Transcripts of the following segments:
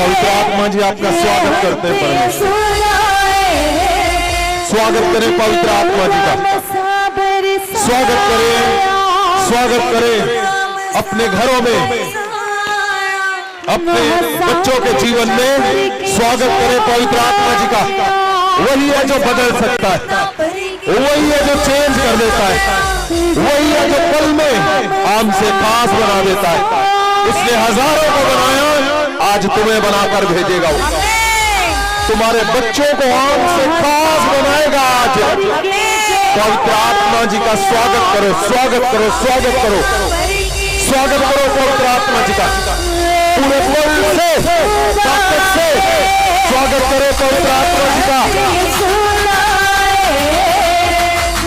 पवित्र आत्मा जी आपका स्वागत करते हैं परमेश्वर। स्वागत करें पवित्र आत्मा जी का, स्वागत करें, स्वागत करें अपने घरों में, अपने बच्चों के जीवन में। स्वागत करें पवित्र आत्मा जी का। वही है जो बदल सकता है, वही है जो चेंज कर देता है, वही है जो पल में आम से खास बना देता है। इसने हजारों को बनाया, आज तुम्हें बनाकर भेजेगा। वो तुम्हारे बच्चों को आम से खास बनाएगा। आज पवित्र आत्मा जी का स्वागत करो, स्वागत करो, स्वागत करो, स्वागत करो पवित्र आत्मा जी का। पूरे बल से, ताकत से स्वागत करो पवित्र आत्मा जी का।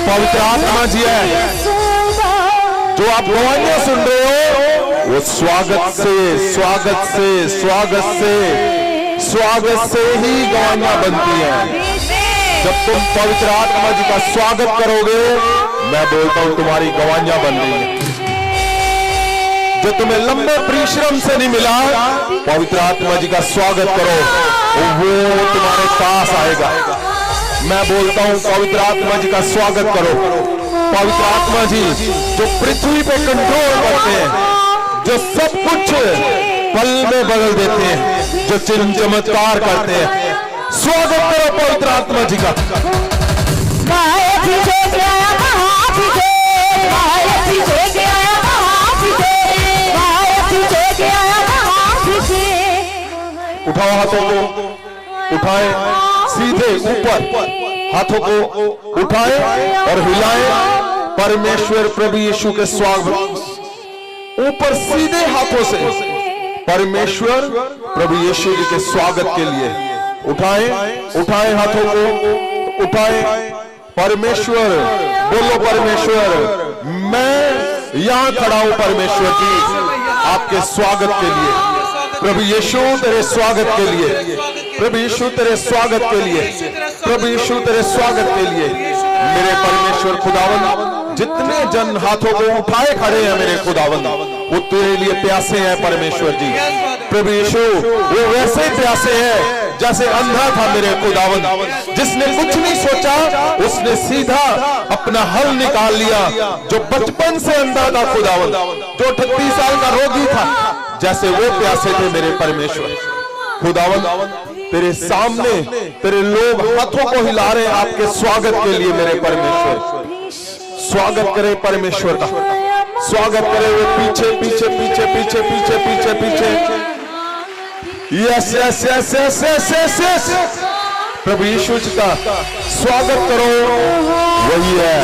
पवित्र आत्मा जी है जो आप गवाहियां सुन रहे हो, वो स्वागत से, स्वागत से, स्वागत से, स्वागत से ही गवाहियां बनती हैं। जब तुम पवित्र आत्मा जी का स्वागत करोगे, मैं बोलता हूं तुम्हारी गवाहियां बन रही हैं। जो तुम्हें लंबे परिश्रम से नहीं मिला, पवित्र आत्मा जी का स्वागत करो, वो तुम्हारे पास आएगा। मैं बोलता हूं पवित्र आत्मा जी का स्वागत करो। पवित्र आत्मा जी जो पृथ्वी पे कंट्रोल करते हैं, जो सब कुछ पल में बदल देते हैं, जो चिन्ह चमत्कार करते हैं, स्वागत करो पवित्र आत्मा जी का। उठाओ हाथों को, उठाए सीधे ऊपर, हाथों को उठाए और हिलाएं। परमेश्वर प्रभु यीशु के स्वागत, ऊपर सीधे हाथों से परमेश्वर प्रभु यीशु जी के स्वागत के लिए उठाए, उठाए हाथों को, उठाए। परमेश्वर बोलो, परमेश्वर मैं यहां खड़ा हूं परमेश्वर जी आपके स्वागत के लिए। प्रभु यीशु तेरे स्वागत के लिए, प्रभु यीशु तेरे स्वागत के लिए, प्रभु यीशु तेरे स्वागत के लिए। मेरे परमेश्वर खुदावंद, जितने जन हाथों को उठाए खड़े हैं मेरे खुदावंद, वो तेरे लिए प्यासे हैं परमेश्वर जी। प्रभु यीशु वो वैसे ही प्यासे हैं जैसे अंधा था मेरे खुदावंद, जिसने कुछ नहीं सोचा, उसने सीधा अपना हल निकाल लिया। जो बचपन से अंधा था खुदावंद, जो 38 साल का रोगी था, जैसे वो प्यासे थे मेरे परमेश्वर खुदावंद। तेरे सामने तेरे लोग हाथों को हिला रहे हैं आपके स्वागत के लिए मेरे परमेश्वर। स्वागत करे परमेश्वर का, स्वागत करे। वो पीछे पीछे पीछे पीछे पीछे पीछे पीछे, yes yes yes yes yes yes yes, प्रभु यीशु जी का स्वागत करो। वही है,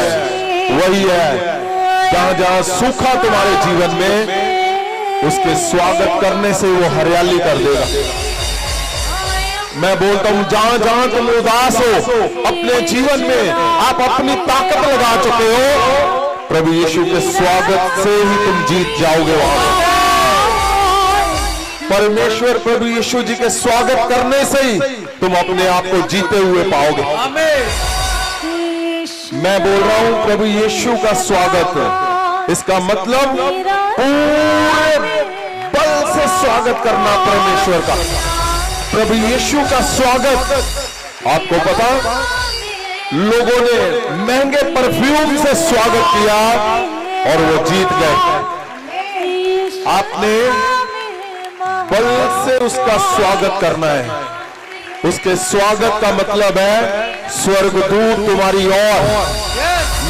वही है। जहां जहां सूखा तुम्हारे जीवन में, उसके स्वागत करने से वो हरियाली कर देगा। मैं बोलता हूं जहां जहां तुम उदास हो अपने जीवन में, आप अपनी ताकत लगा चुके हो, प्रभु यीशु के स्वागत से ही तुम जीत जाओगे। वहां परमेश्वर प्रभु यीशु जी के स्वागत करने से ही तुम अपने आप को जीते हुए पाओगे। मैं बोल रहा हूं प्रभु यीशु का स्वागत, इसका मतलब पूरे बल से स्वागत करना परमेश्वर का। प्रभु यीशु का स्वागत, आपको पता, लोगों ने महंगे परफ्यूम से स्वागत किया और वो जीत गए। आपने बल से उसका स्वागत करना है। उसके स्वागत का मतलब है स्वर्गदूत तुम्हारी ओर।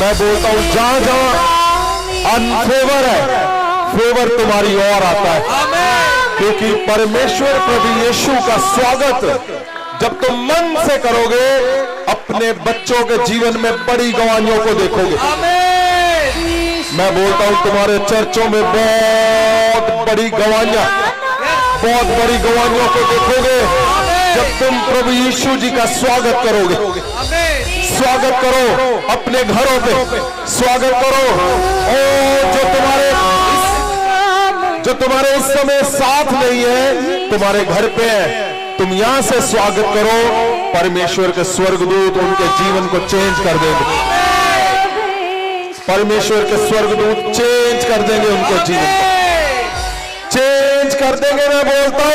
मैं बोलता हूं जहां जहां अनफेवर है, फेवर तुम्हारी ओर आता है, क्योंकि परमेश्वर प्रभु यीशु का स्वागत जब तुम मन से करोगे, अपने बच्चों के जीवन में बड़ी गवाहियों को देखोगे। मैं बोलता हूं तुम्हारे चर्चों में बहुत बड़ी गवाहियां, बहुत बड़ी गवाहियों को देखोगे जब तुम प्रभु यीशु जी का स्वागत करोगे। स्वागत करो अपने घरों पे, स्वागत करो। और जो तुम्हारे इस समय साथ नहीं है, तुम्हारे घर पे है, तुम यहां से स्वागत करो। परमेश्वर के स्वर्गदूत उनके जीवन को चेंज कर देंगे। परमेश्वर के स्वर्गदूत चेंज कर देंगे उनके जीवन को, चेंज कर देंगे। मैं बोलता हूं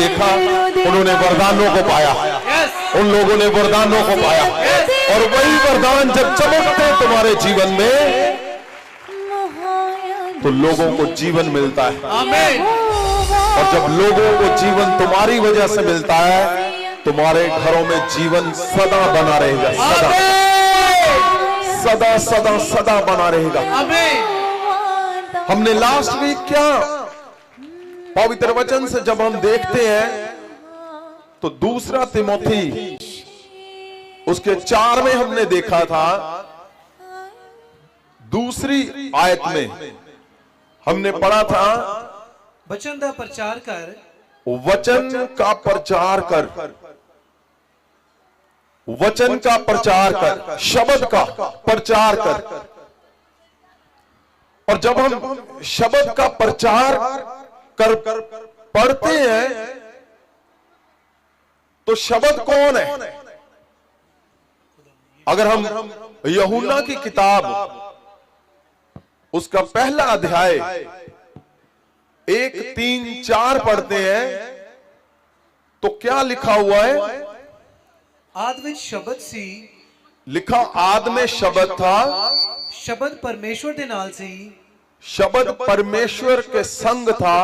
देखा उन्होंने वरदानों को पाया, उन लोगों ने वरदानों को पाया, और वही वरदान जब चमकते तुम्हारे जीवन में तो लोगों को जीवन मिलता है। आमीन। और जब लोगों को जीवन तुम्हारी वजह से मिलता है, तुम्हारे घरों में जीवन सदा बना रहेगा, सदा सदा सदा सदा बना रहेगा। हमने लास्ट वीक क्या पवित्र वचन से जब हम देखते हैं तो दूसरा तिमोथी उसके 4 में हमने देखा था, दूसरी आयत में हमने पढ़ा था, वचन का प्रचार कर, वचन का प्रचार कर, वचन का प्रचार कर, शब्द का प्रचार कर। और जब हम शब्द का प्रचार कर पढ़ते हैं तो शब्द कौन है? अगर हम यूहन्ना की किताब उसका पहला अध्याय 1, 3, 4 पढ़ते हैं तो क्या लिखा हुआ है? आद में शब्द सी लिखा, आद में शब्द था, शब्द परमेश्वर के नाल सी, शब्द परमेश्वर के संग था,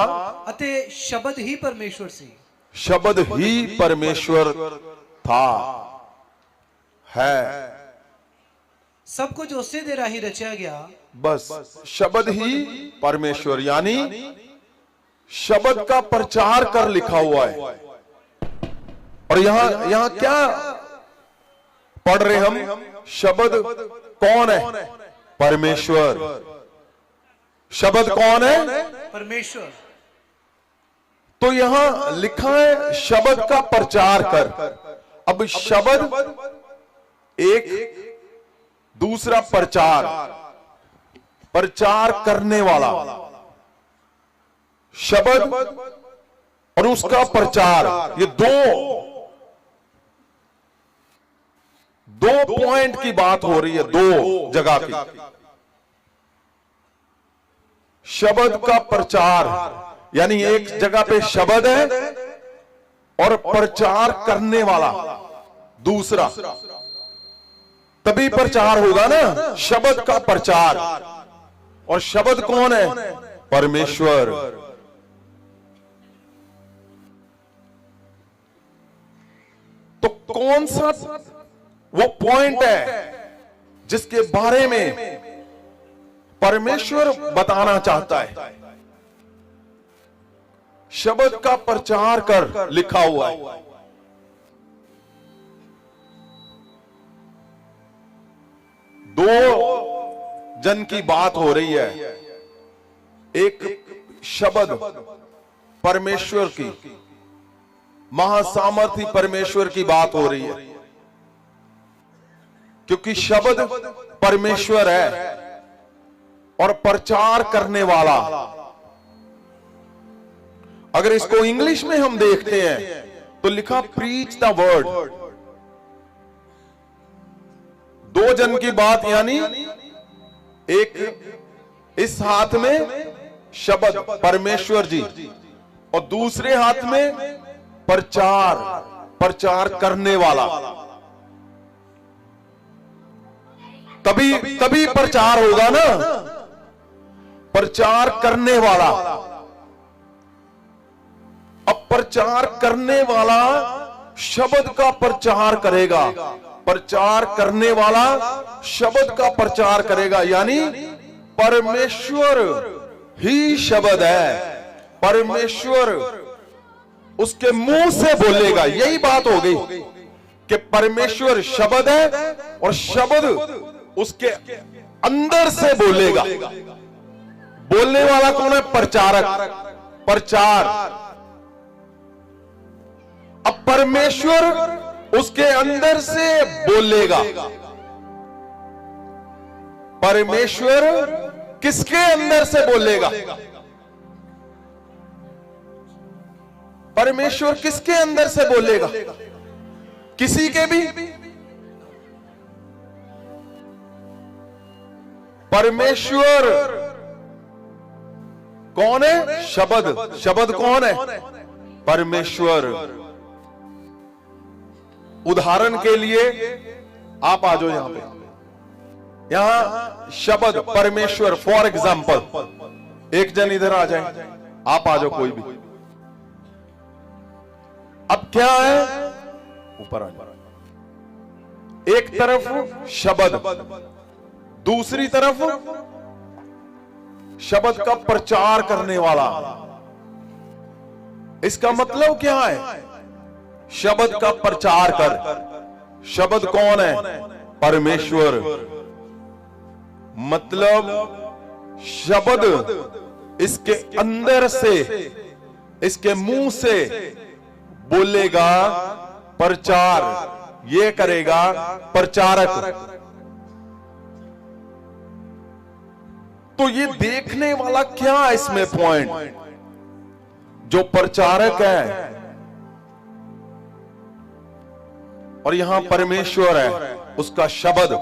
अते शब्द ही परमेश्वर सी, शब्द ही परमेश्वर था है। सब कुछ उससे दे राही रचा गया, बस शब्द ही परमेश्वर, यानी शब्द का प्रचार कर लिखा हुआ है। और यहां क्या पढ़ रहे हम? शब्द कौन है? परमेश्वर। शब्द कौन है? परमेश्वर। तो यहां लिखा है शब्द का प्रचार कर। अब शब्द एक, दूसरा प्रचार, प्रचार करने वाला शब्द और उसका प्रचार, ये दो पॉइंट की बात हो रही है, दो जगह की। शब्द का प्रचार यानी एक जगह पे शब्द है और प्रचार करने वाला दूसरा, तभी प्रचार होगा ना, शब्द का प्रचार। और शब्द कौन है? परमेश्वर। तो कौन सा वो पॉइंट है जिसके बारे में परमेश्वर बताना चाहता है? शब्द का प्रचार कर लिखा हुआ है। दो जन की बात हो रही है, एक शब्द परमेश्वर की, महासामर्थी परमेश्वर की बात हो रही है, क्योंकि शब्द परमेश्वर है और प्रचार करने वाला। अगर इसको इंग्लिश में हम देखते हैं तो लिखा प्रीच द वर्ड। दो जन की बात, यानी एक इस हाथ में शब्द परमेश्वर जी और दूसरे हाथ में प्रचार करने वाला। तभी प्रचार होगा ना, प्रचार करने वाला। अब प्रचार करने वाला शब्द का प्रचार करेगा, प्रचार करने वाला शब्द का प्रचार करेगा, यानी परमेश्वर ही शब्द है, परमेश्वर उसके मुंह से बोलेगा। यही बात हो गई कि परमेश्वर शब्द है और शब्द उसके अंदर से बोलेगा। बोलने वाला कौन है? प्रचारक, प्रचार। अब परमेश्वर उसके अंदर से बोलेगा। परमेश्वर किसके अंदर से बोलेगा? परमेश्वर किसके अंदर से बोलेगा? किसी के भी? परमेश्वर कौन है? शब्द। शब्द कौन है? परमेश्वर। उदाहरण के लिए आप आ जाओ यहां पे, यहां शब्द परमेश्वर, फॉर एग्जाम्पल, एक जन इधर आ जाए, आप आ जाओ कोई भी। अब क्या है, ऊपर आ जाओ। एक तरफ शब्द, दूसरी तरफ शब्द का प्रचार करने वाला। इसका मतलब क्या है, शब्द का प्रचार कर। शब्द कौन है, परमेश्वर। मतलब शब्द इसके अंदर से, इसके मुंह से बोलेगा, प्रचार ये करेगा प्रचारक। तो ये देखने वाला क्या है इसमें पॉइंट, जो प्रचारक है और यहां परमेश्वर है, उसका शब्द,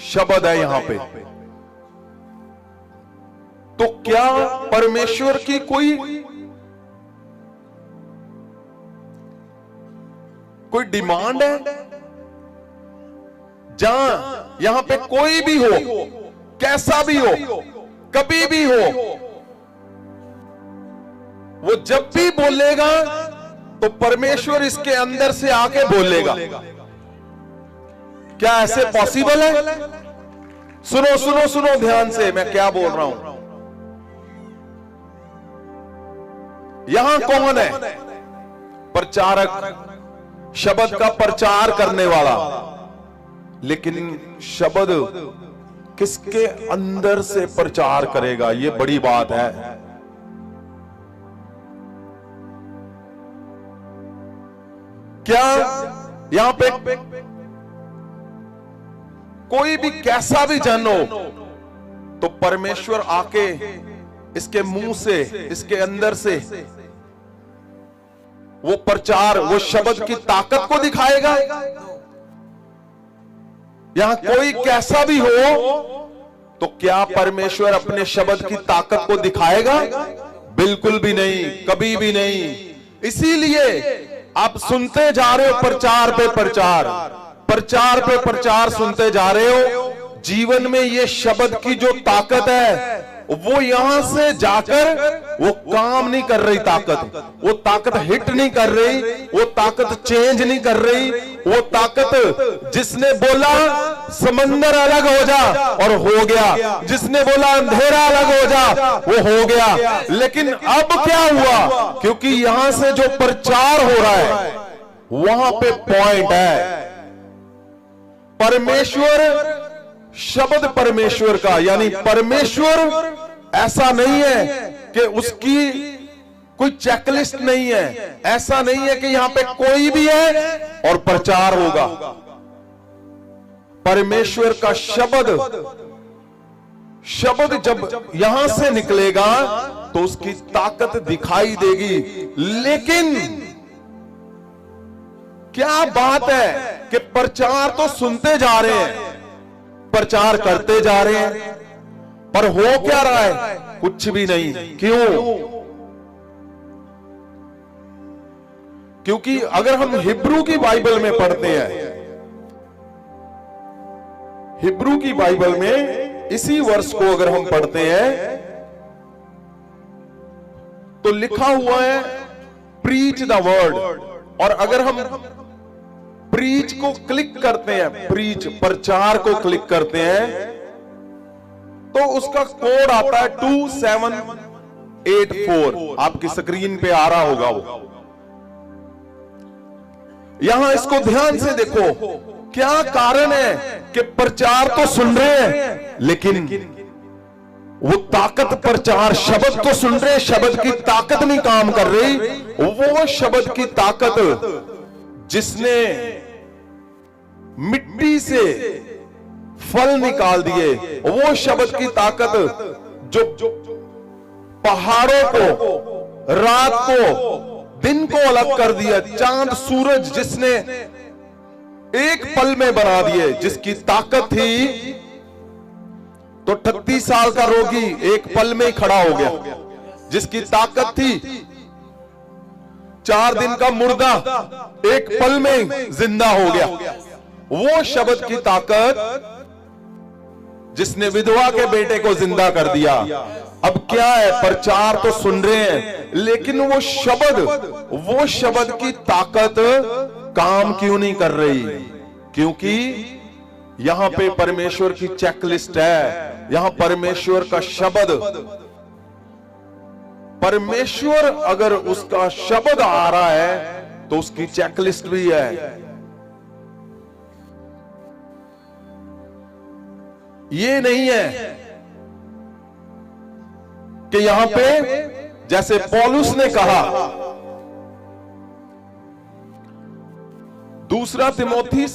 शब्द है यहां पे। तो क्या परमेश्वर की कोई डिमांड है, जहां यहां पे कोई भी हो, कैसा भी हो, कभी भी हो, वो जब भी बोलेगा तो परमेश्वर इसके अंदर से आके बोलेगा? क्या ऐसे पॉसिबल है? सुनो सुनो सुनो ध्यान से, मैं क्या बोल रहा हूं। यहां कौन है, प्रचारक, शब्द का प्रचार करने वाला। लेकिन शब्द किसके अंदर से प्रचार करेगा, यह बड़ी बात है। क्या यहां पे कोई भी कैसा भी जन हो, तो परमेश्वर आके इसके मुंह से, इसके अंदर से वो प्रचार, वो शब्द की ताकत को दिखाएगा? यहां कोई कैसा भी हो, तो क्या परमेश्वर अपने शब्द की ताकत को दिखाएगा? बिल्कुल भी नहीं, कभी भी नहीं। इसीलिए आप सुनते जा रहे हो प्रचार पे प्रचार, प्रचार पे प्रचार सुनते जा रहे हो। जीवन में ये शब्द की जो ताकत है, वो यहां से जाकर वो काम नहीं कर रही, वो ताकत हिट नहीं कर रही, वो ताकत चेंज नहीं कर रही। वो ताकत जिसने बोला समंदर अलग हो जा, और हो गया। जिसने बोला अंधेरा अलग हो जा, वो हो गया। लेकिन अब क्या हुआ, क्योंकि यहां से जो प्रचार हो रहा है, वहां पे पॉइंट है परमेश्वर, शब्द परमेश्वर का। यानी परमेश्वर ऐसा नहीं है कि उसकी कोई चेकलिस्ट नहीं है, ऐसा नहीं है कि यहां पे कोई भी है और प्रचार होगा। परमेश्वर का शब्द, शब्द जब यहां से निकलेगा तो उसकी ताकत दिखाई देगी। लेकिन क्या बात है कि प्रचार तो सुनते जा रहे हैं, प्रचार करते जा रहे हैं, पर हो क्या रहा है? कुछ भी नहीं। क्यों? क्योंकि अगर हम हिब्रू की बाइबल में पढ़ते हैं, हिब्रू की बाइबल में इसी वर्ष को अगर हम पढ़ते हैं, तो लिखा हुआ है प्रीच द वर्ड। और अगर हम प्रीच को क्लिक करते हैं, प्रीच प्रचार को क्लिक करते हैं, तो उसका कोड आता है 2784। आपकी स्क्रीन पे आ रहा होगा वो। यहां इसको ध्यान से देखो, क्या कारण है कि प्रचार तो सुन रहे हैं, लेकिन वो ताकत, प्रचार शब्द तो सुन रहे, शब्द की ताकत नहीं काम कर रही। वो शब्द की ताकत जिसने मिट्टी से फल निकाल दिए, वो शब्द की ताकत जो पहाड़ों को, रात को, दिन को अलग कर दिया, चांद सूरज जिसने एक पल में बना दिए, जिसकी ताकत थी, तो 38 साल का रोगी एक पल में ही खड़ा हो गया। जिसकी ताकत थी 4 दिन का मुर्दा एक पल में जिंदा हो गया। वो शब्द की ताकत जिसने विधवा के बेटे को जिंदा कर दिया। अब क्या है, प्रचार तो सुन रहे हैं, लेकिन वो शब्द की ताकत काम क्यों नहीं कर रही? क्योंकि यहां पे परमेश्वर की चेकलिस्ट है। यहां परमेश्वर का शब्द, परमेश्वर अगर उसका शब्द आ रहा है तो उसकी चेकलिस्ट भी है। ये नहीं है कि यहां पे जैसे पौलुस ने कहा, दूसरा तिमोथी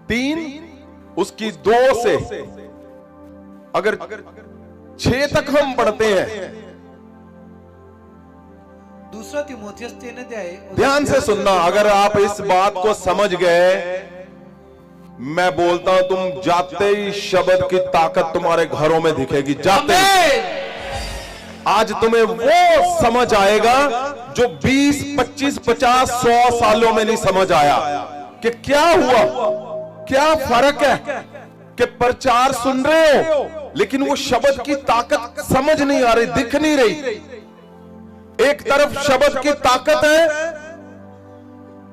3 उसकी 2 से अगर 6 तक हम पढ़ते हैं, दूसरा तिमोथियस 3 अध्याय। ध्यान से सुनना। अगर आप इस बात को समझ गए, मैं बोलता हूं तुम जाते ही शब्द की ताकत तुम्हारे घरों में दिखेगी। जाते ही आज तुम्हें वो समझ आएगा जो 20, 25, 50, 100 सालों में नहीं समझ आया कि क्या हुआ, क्या फर्क है कि प्रचार सुन रहे हो लेकिन वो शब्द की ताकत समझ नहीं आ रही, दिख नहीं रही। एक तरफ शब्द की ताकत है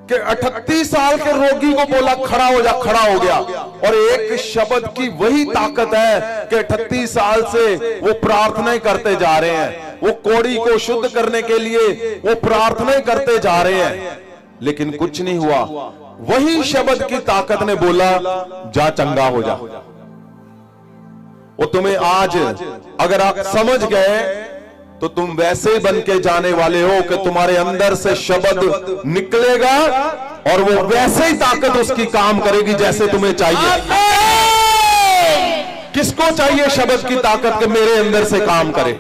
कि 38 साल के रोगी को बोला खड़ा हो जा, खड़ा हो गया। और एक शब्द की वही ताकत है कि 38 साल से वो प्रार्थनाएं करते जा रहे हैं, वो कोढ़ी को शुद्ध करने के लिए वो प्रार्थनाएं करते जा रहे हैं, लेकिन कुछ नहीं हुआ। वही शब्द की ताकत ने बोला जा चंगा हो जा। वो तुम्हें आज अगर आप समझ गए तो तुम वैसे ही बन के जाने वाले हो कि तुम्हारे अंदर से शब्द निकलेगा और वो वैसे ही ताकत उसकी काम करेगी जैसे तुम्हें चाहिए। किसको चाहिए शब्द की ताकत के मेरे अंदर से काम करे?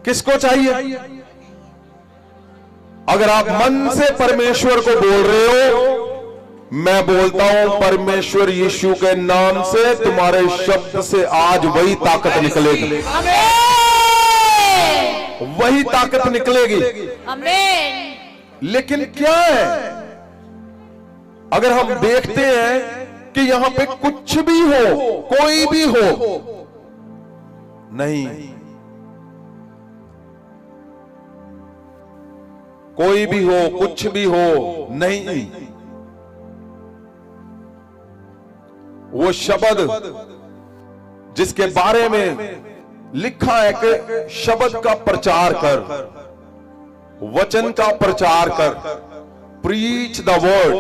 किसको चाहिए? अगर आप मन से परमेश्वर को बोल रहे हो, मैं बोलता हूं परमेश्वर यीशु के नाम से तुम्हारे शब्द से आज वही ताकत निकलेगी, वही ताकत निकलेगी। आमीन। लेकिन क्या है, अगर हम देखते हैं कि यहां पे कुछ भी हो, कोई भी हो, नहीं, कोई भी हो, कुछ भी हो, नहीं, वो शब्द जिसके बारे में लिखा है कि शब्द का प्रचार कर, वचन का प्रचार कर, प्रीच द वर्ड,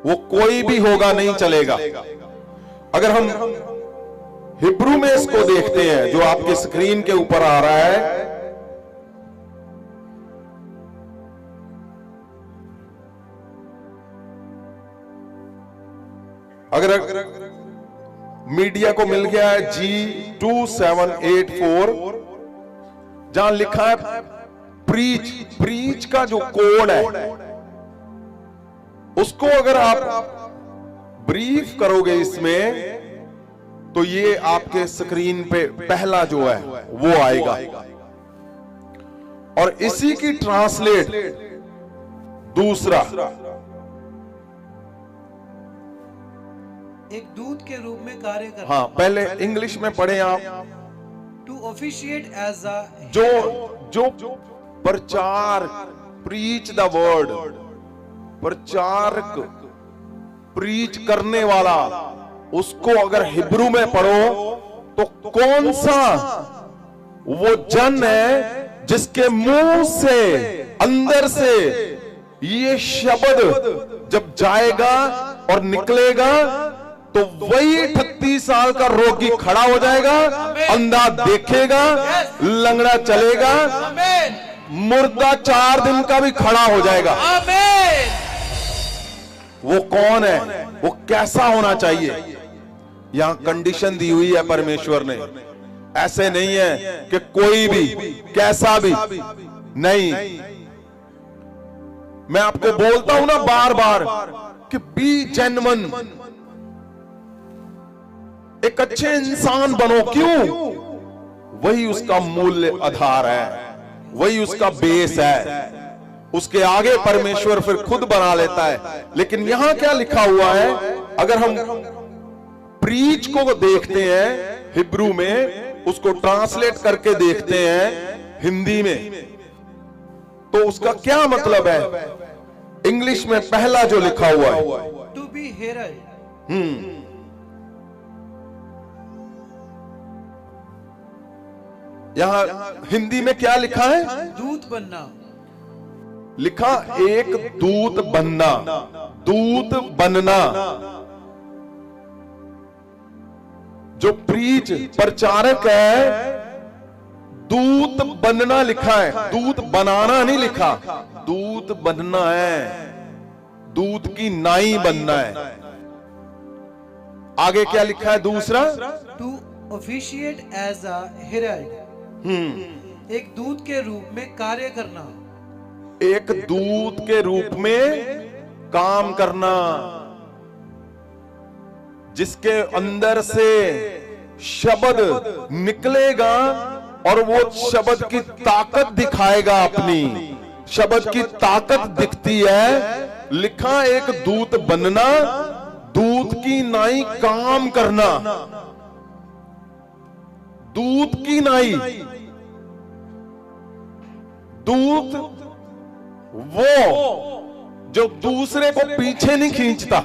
वो कोई भी होगा नहीं चलेगा। अगर हम हिब्रू में इसको देखते हैं जो आपके स्क्रीन के ऊपर आ रहा है, अगर मीडिया को मिल गया है G2784, जहां लिखा है प्रीच, प्रीच का जो कोड है उसको अगर आप ब्रीफ करोगे इसमें तो ये आपके स्क्रीन पे पहला जो है वो आएगा, और इसी की ट्रांसलेट दूसरा एक दूत के रूप में कार्य करता। हाँ, पहले इंग्लिश में पढ़े आप। टू ऑफिशिएट एज अ, जो प्रचार, प्रीच द वर्ड, प्रचारक, प्रीच करने वाला, उसको अगर हिब्रू में पढ़ो तो कौन सा वो जन है जिसके मुंह से, अंदर से ये शब्द जब जाएगा और निकलेगा तो वही 38 साल का रोगी खड़ा हो जाएगा, अंधा देखेगा, लंगड़ा चलेगा, मुर्दा 4 दिन का भी खड़ा हो जाएगा। वो कौन है, वो कैसा होना चाहिए? यहां कंडीशन दी हुई है परमेश्वर ने। ऐसे नहीं है कि कोई भी, कैसा भी नहीं। मैं आपको बोलता हूं ना बार बार कि बी जेन्युइन। एक अच्छे इंसान बनो। क्यों? वही उसका मूल्य आधार है, वही उसका बेस है। उसके आगे परमेश्वर फिर खुद बना लेता है। लेकिन यहां क्या लिखा हुआ है? अगर हम प्रीच को देखते हैं हिब्रू में, उसको ट्रांसलेट करके देखते हैं हिंदी में, तो उसका क्या मतलब है? इंग्लिश में पहला जो लिखा हुआ है, टू बी हेरल्ड, यहां हिंदी में क्या लिखा है? दूत बनना। लिखा एक दूत बनना, दूत बनना। जो प्रीच प्रचारक है, दूत बनना लिखा है, दूत बनाना नहीं लिखा। दूत बनना है, दूत की नाई बनना है। आगे क्या लिखा है दूसरा? To officiate as a herald, एक दूत के रूप में कार्य करना। एक दूत के रूप में काम करना, जिसके अंदर से शब्द निकलेगा और वो शब्द की ताकत दिखाएगा। अपनी शब्द की ताकत दिखती है। लिखा एक दूत बनना, दूत की नाई काम करना। दूत की नाई, दूत वो जो दूसरे को पीछे नहीं खींचता।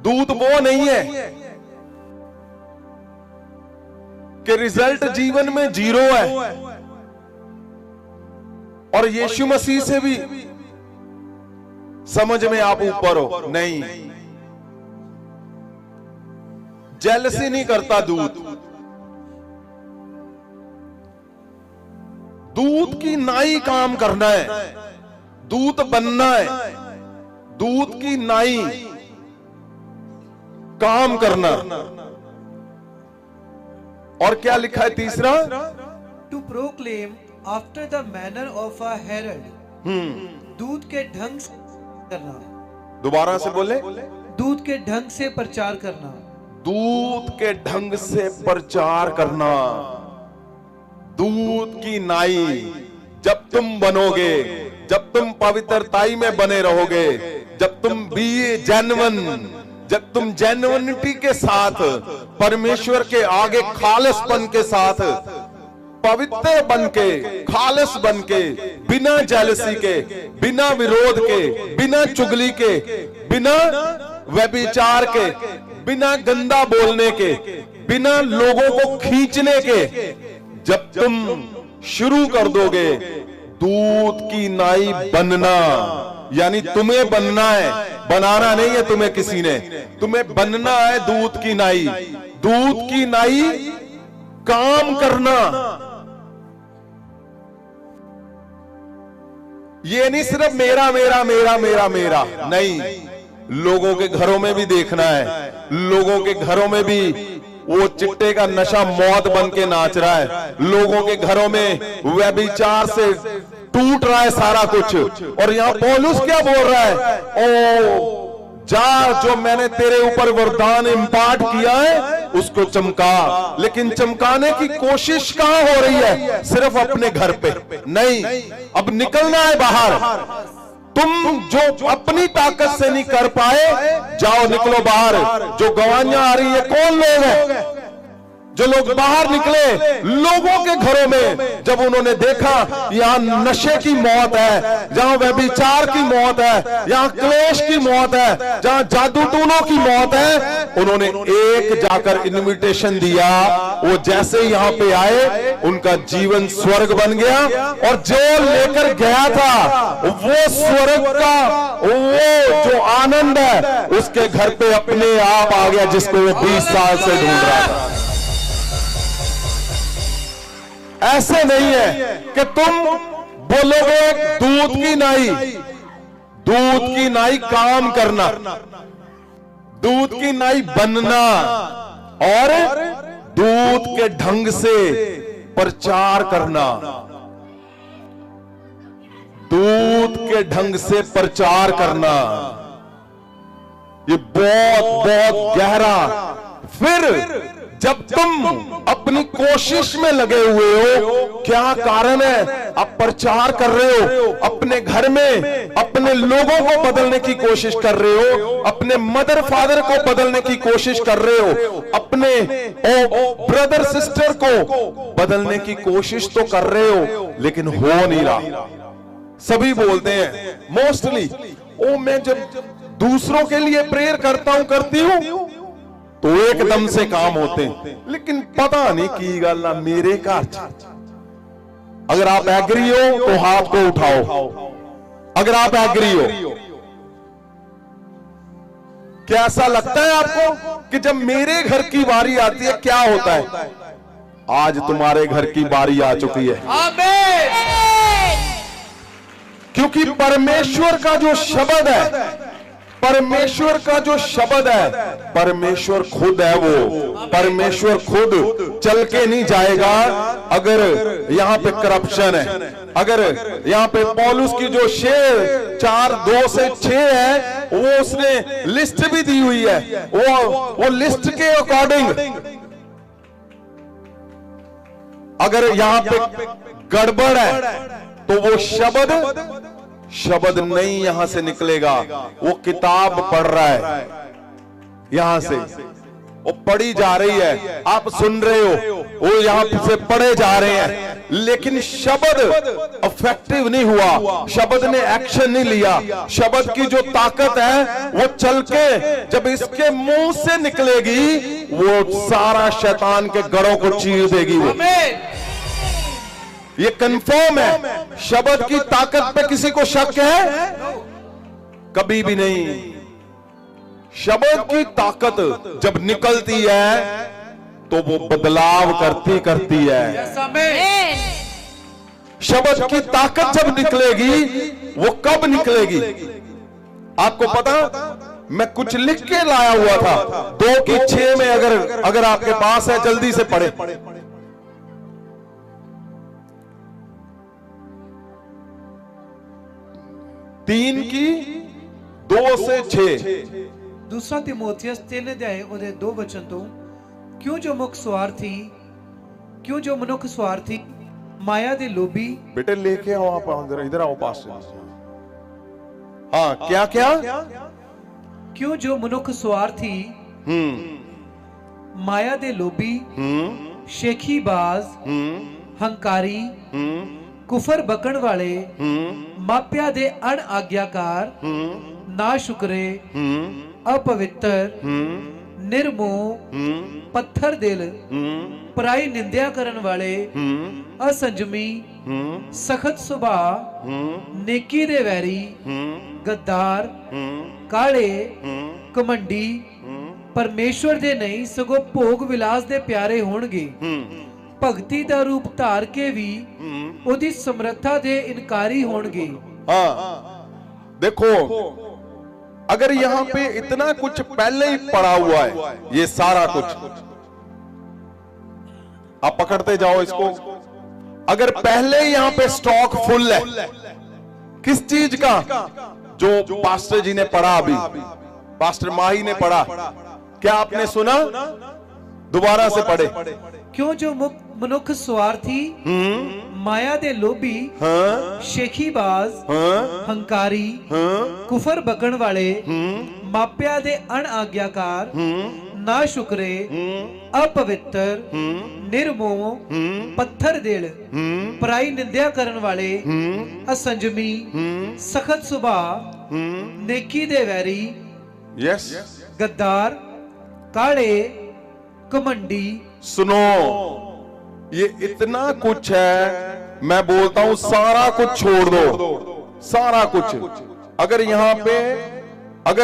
दूत वो नहीं है कि रिजल्ट जीवन में 0 है और यीशु मसीह से भी समझ में आप ऊपर हो। नहीं, जेलसी नहीं करता दूत। दूत की नाई काम करना है, दूत बनना है, दूत की नाई काम करना। और क्या लिखा है तीसरा? To proclaim after the manner of a herald, दूत के ढंग से करना। दोबारा से बोले। दूत के ढंग से प्रचार करना। दूत के ढंग से प्रचार करना। दूत की नाई जब तुम बनोगे, जब तुम पवित्रताई में बने रहोगे, जब तुम जब तुम जेन्युइनिटी के साथ परमेश्वर के आगे खालिसपन के साथ पवित्र बनके, खालिस बनके, बिना जेलसी के, बिना विरोध के, बिना चुगली के, बिना व्यभिचार के, बिना गंदा बोलने के, बिना लोगों को खींचने के, जब तुम शुरू कर दोगे दूत की नाई बनना, यानी तुम्हें बनना है, बनाना नहीं है तुम्हें किसी ने, तुम्हें बनना है दूत की नाई। दूत की नाई काम करना। ये नहीं सिर्फ मेरा मेरा मेरा मेरा मेरा नहीं, लोगों के घरों में भी देखना है। लोगों के घरों में भी वो चिट्टे का नशा मौत बन के नाच रहा है। लोगों के घरों में व्यभिचार से टूट रहा है सारा कुछ। और यहां पौलुस क्या बोल रहा है? ओ जा, जो मैंने तेरे ऊपर वरदान इंपार्ट किया है उसको चमका। लेकिन चमकाने की कोशिश कहां हो रही है? सिर्फ अपने घर पे नहीं, अब निकलना है बाहर। तुम जो अपनी ताकत से नहीं कर पाए, जाओ निकलो बाहर। जो गवाहियां आ रही है, कौन लोग हैं? जो लोग बाहर निकले लोगों के घरों में, जब उन्होंने देखा यहां नशे की मौत है, जहां व्यभिचार की मौत है, यहां क्लेश की मौत है, जहां जादू टूनों की मौत है, उन्होंने एक जाकर इनविटेशन दिया। वो जैसे यहां पे आए, उनका जीवन स्वर्ग बन गया। और जो लेकर गया था वो स्वर्ग का वो जो आनंद है, उसके घर पे अपने आप आ गया, जिसको वो 20 साल से ढूंढ रहा था। ऐसे नहीं है कि तुम बोलोगे दूध की नाई, दूध की नाई काम करना, दूध की नाई बनना और दूध के ढंग से प्रचार करना। दूध के ढंग से प्रचार करना, ये बहुत बहुत गहरा फिर जब तुम अपनी कोशिश में लगे हुए हो, क्या कारण है? आप प्रचार कर रहे हो, अपने घर में अपने लोगों को बदलने की कोशिश कर रहे हो, अपने मदर फादर को बदलने की कोशिश कर रहे हो, अपने ब्रदर सिस्टर को बदलने की कोशिश तो कर रहे हो, लेकिन हो नहीं रहा। सभी बोलते हैं मोस्टली, ओ मैं जब दूसरों के लिए प्रेयर करता हूं, करती हूं, तो एकदम से काम होते हैं, लेकिन पता नहीं की गल ना मेरे घर। अगर आप एग्री हो तो हाथ को उठाओ, अगर आप एग्री हो। क्या ऐसा लगता है आपको कि जब मेरे घर की बारी आती है क्या होता है? आज तुम्हारे घर की बारी आ चुकी है। आमीन। क्योंकि परमेश्वर का जो शब्द है, परमेश्वर का जो शब्द है, परमेश्वर खुद है। वो परमेश्वर खुद चल के नहीं जाएगा। अगर यहां पे करप्शन है, अगर यहां पे पौलुस की जो शेर 4:2 से 6 है, वो उसने लिस्ट भी दी हुई है, वो लिस्ट के अकॉर्डिंग अगर यहां पे गड़बड़ है तो वो शब्द नहीं यहां से निकलेगा। वो किताब पढ़ रहा है, यहां से वो पढ़ी जा रही है, आप सुन रहे हो, वो यहां से पढ़े जा रहे हैं, लेकिन शब्द इफेक्टिव नहीं हुआ, शब्द ने एक्शन नहीं लिया। शब्द की जो ताकत है वो चल के जब इसके मुंह से निकलेगी, वो सारा शैतान के गढ़ों को चीर देगी। वो ये कंफर्म है। शब्द की ताकत पे किसी को शक है? कभी भी नहीं। शब्द की ताकत जब निकलती है तो वो बदलाव करती है। शब्द की ताकत जब निकलेगी, वो कब निकलेगी आपको पता? मैं कुछ लिख के लाया हुआ था, 2:6 में अगर आपके पास है जल्दी से पढ़े। 3:2 से 6। दूसरा तिमोथियस 3 अध्याय ਉਹਦੇ 2 वचन ਤੋਂ, क्यों जो मनुख स्वार्थी माया दे लोभी। बेटे लेके आओ आप, इधर आओ पास से। हाँ, क्या क्यों जो मनुख स्वार्थी माया दे लोभी, शेखीबाज, हंकारी, कुफर बकण वाले, मापिया दे अण आज्ञाकार, ना शुक्रे, अपवित्र, निर्मोह, पत्थर दिल, पराई निंदा करन वाले, असंजमी, सखत सुभाव, नेकी दे वैरी, गद्दार, काले, कमंडी, परमेश्वर दे नहीं सगो भोग विलास दे प्यारे होणगे, भगती दा रूप धार के भी ओदी समर्था दे इनकारी होणगे। हाँ, देखो अगर यहां पे इतना कुछ पहले ही पड़ा हुआ है, ये सारा कुछ आप पकड़ते जाओ इसको। अगर पहले ही यहां पे स्टॉक फुल है, किस चीज का? जो पास्टर जी ने पढ़ा, अभी पास्टर माही ने पढ़ा, क्या आपने सुना? दोबारा से पढ़े। क्यों जो मनुख स्वार्थी, माया दे लोभी, शेखीबाज, हंकारी, कुफर बकण वाले, मापिया दे अण आज्ञाकार, ना शुक्रे, अपवित्र, निर्मोह, पत्थर दिल, पराई निंदा करन वाले, असंजमी, सखत सुभाव, नेकी दे वैरी, यस, गद्दार, काले, कमंडी। सुनो, ये इतना कुछ है, मैं बोलता हूं सारा कुछ छोड़ दो, सारा कुछ। अगर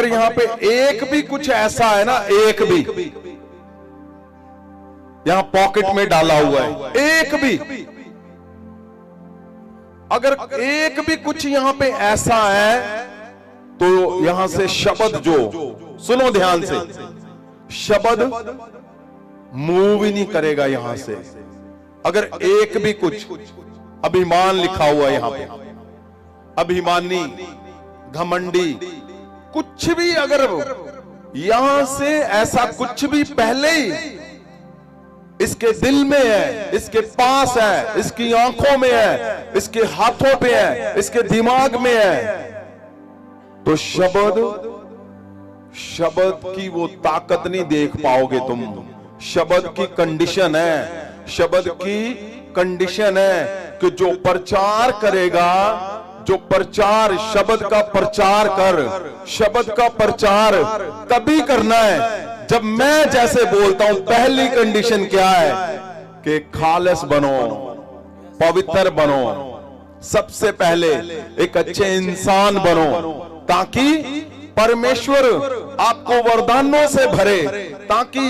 यहां पे एक भी कुछ ऐसा है ना, एक भी यहां पॉकेट में डाला हुआ है, एक भी, अगर एक भी कुछ यहां पे ऐसा है, तो यहां से शब्द, जो सुनो ध्यान से, शब्द मूव ही नहीं करेगा यहां से। अगर एक भी कुछ, अभिमान लिखा हुआ यहां पे, अभिमानी, घमंडी, कुछ भी अगर यहां से ऐसा कुछ भी पहले ही इसके दिल में है, इसके पास है, इसकी आंखों में है, इसके हाथों पे है, इसके दिमाग में है, तो शब्द की वो ताकत नहीं देख पाओगे तुम। शब्द की कंडीशन है, शब्द की कंडीशन है कि जो प्रचार करेगा, जो प्रचार, शब्द का प्रचार कर, शब्द का प्रचार तभी करना है जब मैं जैसे बोलता हूं। पहली कंडीशन क्या है कि खालिस बनो, पवित्र बनो, सबसे पहले एक अच्छे इंसान बनो, ताकि परमेश्वर आपको वरदानों से भरे, ताकि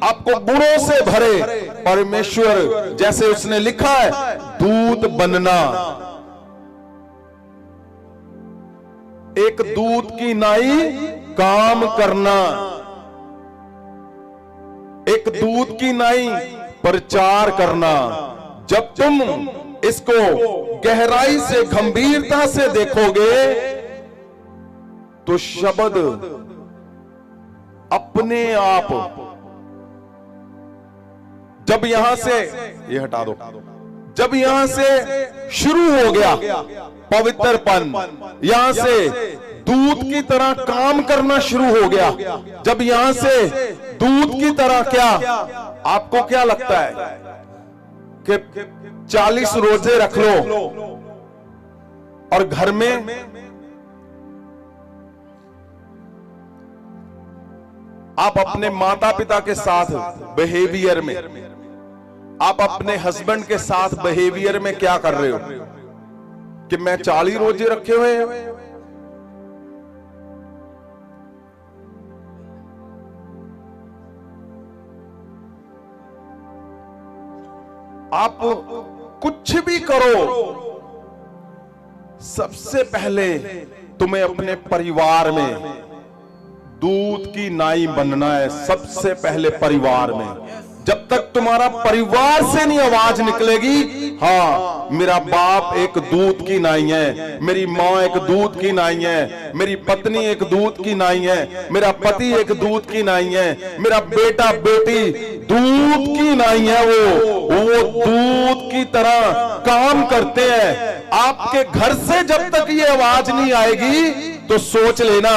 आपको गुणों से भरे। परमेश्वर जैसे उसने लिखा है, दूत बनना, एक दूत की नाई काम करना, एक दूत की नाई प्रचार करना। जब तुम इसको गहराई से, गंभीरता से देखोगे तो शब्द अपने आप, जब यहां से, ये हटा दो, जब यहां से शुरू हो गया पवित्रपन, यहां से दूत की तरह काम करना शुरू हो गया, जब यहां से दूत की तरह, क्या आपको क्या लगता है कि 40 रोजे रख लो और घर में आप अपने माता पिता के साथ बिहेवियर में, आप अपने हस्बैंड के साथ बिहेवियर में क्या कर रहे हो कि मैं 40 रोजे रखे हुए हैं? आप कुछ भी करो, सबसे पहले तुम्हें अपने परिवार में दूत की नाई बनना है। सबसे पहले परिवार में, जब तक तुम्हारा परिवार से नहीं आवाज निकलेगी, हाँ मेरा बाप एक दूत की नाई है, मेरी माँ एक दूत की नाई है, मेरी पत्नी एक दूत की नाई है, मेरा पति एक दूत की नाई है, मेरा बेटा बेटी दूत की नाई है, वो दूत की तरह काम करते हैं। आपके घर से जब तक ये आवाज नहीं आएगी तो सोच लेना,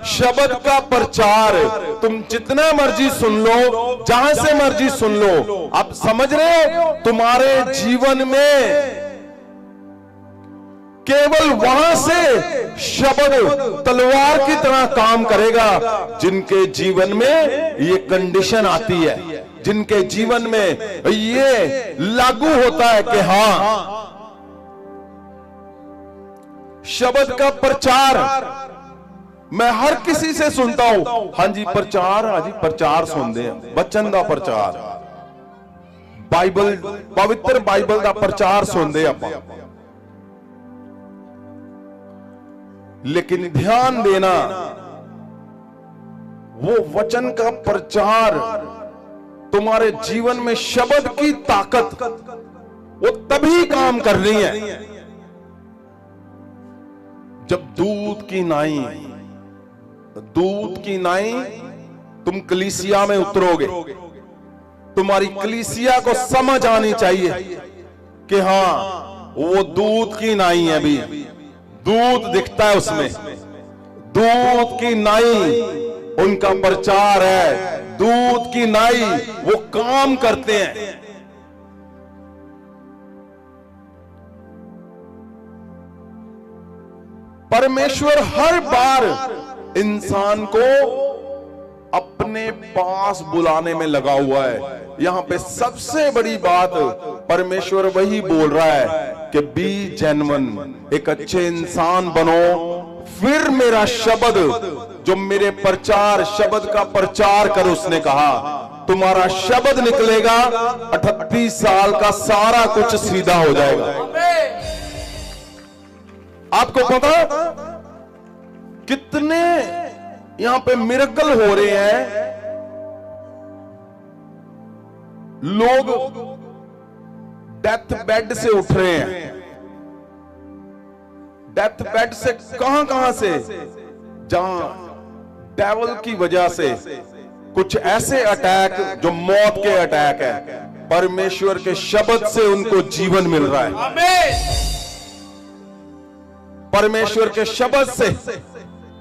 शब्द का प्रचार तुम जितना मर्जी सुन लो, जहां से मर्जी सुन लो, आप समझ रहे हो, तुम्हारे जीवन में केवल वहां से शब्द तलवार की तरह काम करेगा जिनके जीवन में ये कंडीशन आती है, जिनके जीवन में ये लागू होता है कि हाँ शब्द का प्रचार। मैं हर किसी से सुनता हूं, हाँ जी प्रचार, हाँ जी प्रचार सुनते हैं, बचन का प्रचार, बाइबल, पवित्र बाइबल का प्रचार सुनते हैं। लेकिन ध्यान देना, वो वचन का प्रचार, तुम्हारे जीवन में शब्द की ताकत वो तभी काम कर रही है जब दूत की नाई तुम कलीसिया में उतरोगे। तुम्हारी कलीसिया को समझ आनी चाहिए कि हाँ वो दूत की नाई है, अभी दूत दिखता है उसमें, दूत की नाई उनका प्रचार है, दूत की नाई वो काम करते हैं। परमेश्वर हर बार इंसान को अपने पास बुलाने में लगा हुआ है। यहां पे सबसे बड़ी बात परमेश्वर वही बोल रहा है कि बी जेन्युइन, एक अच्छे इंसान बनो, फिर मेरा शब्द जो मेरे प्रचार, शब्द का प्रचार करो। उसने कहा तुम्हारा शब्द निकलेगा, 38 साल का सारा कुछ सीधा हो जाएगा। आपको पता कितने यहां पे मिरेकल हो रहे हैं, लोग डेथ बेड से उठ रहे हैं, डेथ बेड से कहां से, जहां डेविल की वजह से कुछ ऐसे अटैक जो मौत के अटैक है, परमेश्वर के शब्द से उनको जीवन मिल रहा है। आमीन। परमेश्वर के शब्द से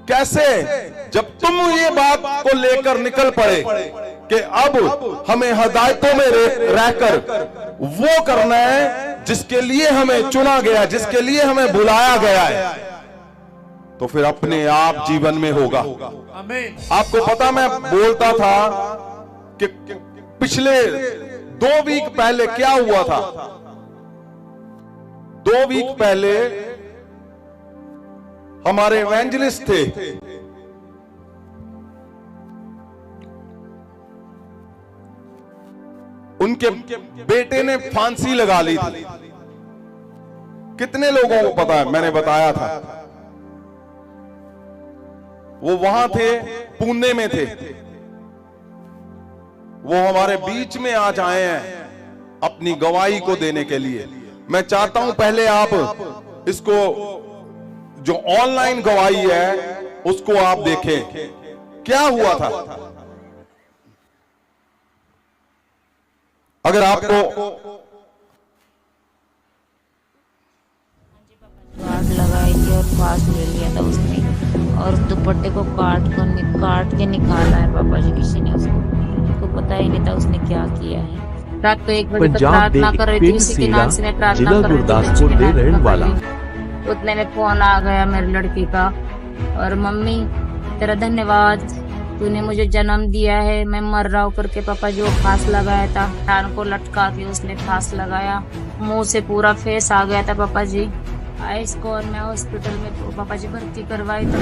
कैसे? जब तुम ये बात को लेकर निकल पड़े कि अब हमें हिदायतों में रहकर वो करना है जिसके लिए हमें चुना गया, जिसके लिए हमें बुलाया गया है, तो फिर अपने आप जीवन में होगा। आमीन। आपको पता, मैं बोलता था कि पिछले 2 वीक पहले क्या हुआ था। 2 वीक पहले हमारे इवेंजलिस्ट थे, उनके बेटे ने फांसी लगा ली थी। कितने लोगों को पता है? मैंने बताया था। वो वहां थे, पुणे में थे। वो हमारे बीच में आज आए हैं अपनी गवाही को देने के लिए। मैं चाहता हूं पहले आप इसको, जो ऑनलाइन गवाही है, उसको आप देखें। क्या हुआ था? अगर आपको गार्ड लगाई थी और फांस ले लिया था उसने, और उस दुपट्टे को काट के निकाला है पापा जी किसी ने। उसको पता ही नहीं था उसने क्या किया है। रात को 1 बजे तक प्रार्थना कर रही थी, उसी के नाम से मैं प्रार्थना कर रही थी। उतने में फोन आ गया मेरे लड़की का, और मम्मी तेरा धन्यवाद, तूने मुझे जन्म दिया है, मैं मर रहा हूँ करके पापा जी वो फांस लगाया था। कान को लटका के उसने फांस लगाया, मुंह से पूरा फेस आ गया था पापा जी। आइस को और मैं हॉस्पिटल में पापा जी भर्ती करवाई था।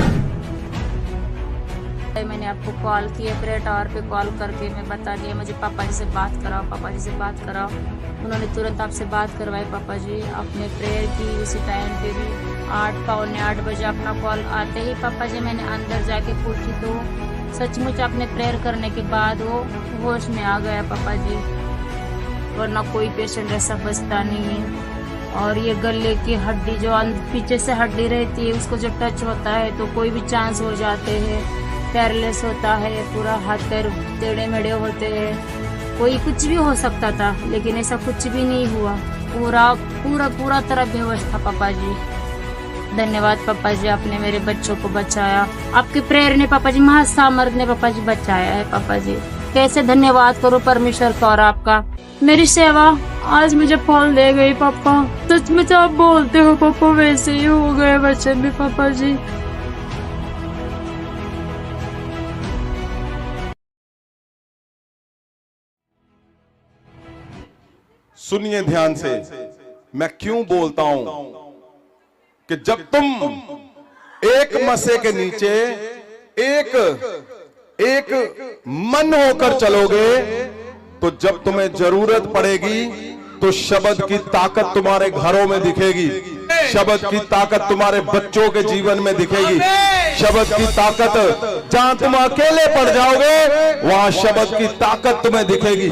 मैंने आपको कॉल किया, प्रेयर टावर पे कॉल करके मैं बता दिया मुझे पापा जी से बात कराओ, पापा जी से बात कराओ। उन्होंने तुरंत आपसे बात करवाई पापा जी। आपने प्रेयर की उसी टाइम पे भी 8 पौने 8 बजे अपना कॉल आते ही पापा जी मैंने अंदर जाके पूछी तो सचमुच आपने प्रेयर करने के बाद वो होश में आ गया पापा जी, वरना कोई पेशेंट ऐसा बचता नहीं है। और ये गले की हड्डी जो पीछे से हड्डी रहती है उसको जो टच होता है तो कोई भी चांस हो जाते हैं, पैरलेस होता है, पूरा हाथ पैर टेढ़े मेढ़े होते हैं, कोई कुछ भी हो सकता था, लेकिन ऐसा कुछ भी नहीं हुआ। पूरा तरह बेहोश था पापा जी। धन्यवाद पापा जी, आपने मेरे बच्चों को बचाया। आपके प्रेयर ने पापा जी, महासामर्थ ने पापा जी बचाया है पापा जी। कैसे धन्यवाद करूं परमेश्वर का और आपका। मेरी सेवा आज मुझे फल दे गई पापा। सच में आप बोलते हो पापा, वैसे ही हो गए बच्चे भी पापा जी। सुनिए ध्यान से, मैं क्यों बोलता हूं कि जब तुम एक मसे के नीचे एक मन होकर चलोगे, तो जब तुम्हें जरूरत पड़ेगी तो शब्द की ताकत तुम्हारे घरों में दिखेगी, शब्द की ताकत तुम्हारे बच्चों के जीवन में दिखेगी, शब्द की ताकत जहां तुम अकेले पड़ जाओगे वहां शब्द की ताकत तुम्हें दिखेगी।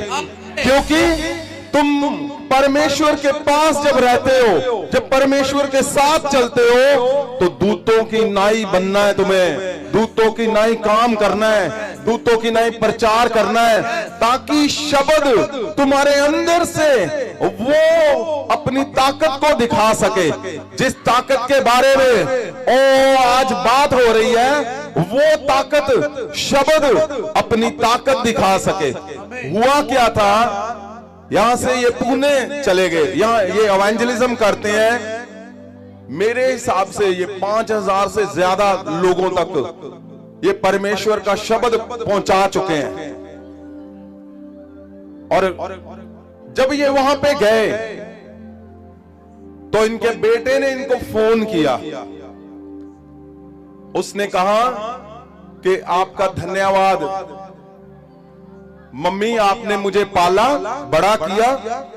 क्योंकि तुम परमेश्वर के पास जब रहते हो, जब परमेश्वर के साथ चलते हो, तो दूतों की नाई बनना है तुम्हें, दूतों की नाई काम करना है, दूतों की नाई प्रचार करना है, ताकि शब्द तुम्हारे अंदर से वो अपनी ताकत को दिखा सके। जिस ताकत के बारे में आज बात हो रही है, वो ताकत शब्द अपनी ताकत दिखा सके। हुआ क्या था, यहां से ये पुणे चले गए, यहां ये इवेंजलिज्म करते हैं। मेरे हिसाब से ये 5000 से ज्यादा लोगों तक ये परमेश्वर का शब्द पहुंचा चुके हैं। और जब ये वहां पे गए तो इनके बेटे ने इनको फोन किया, उसने कहा कि आपका धन्यवाद मम्मी, आपने मुझे पाला बड़ा किया,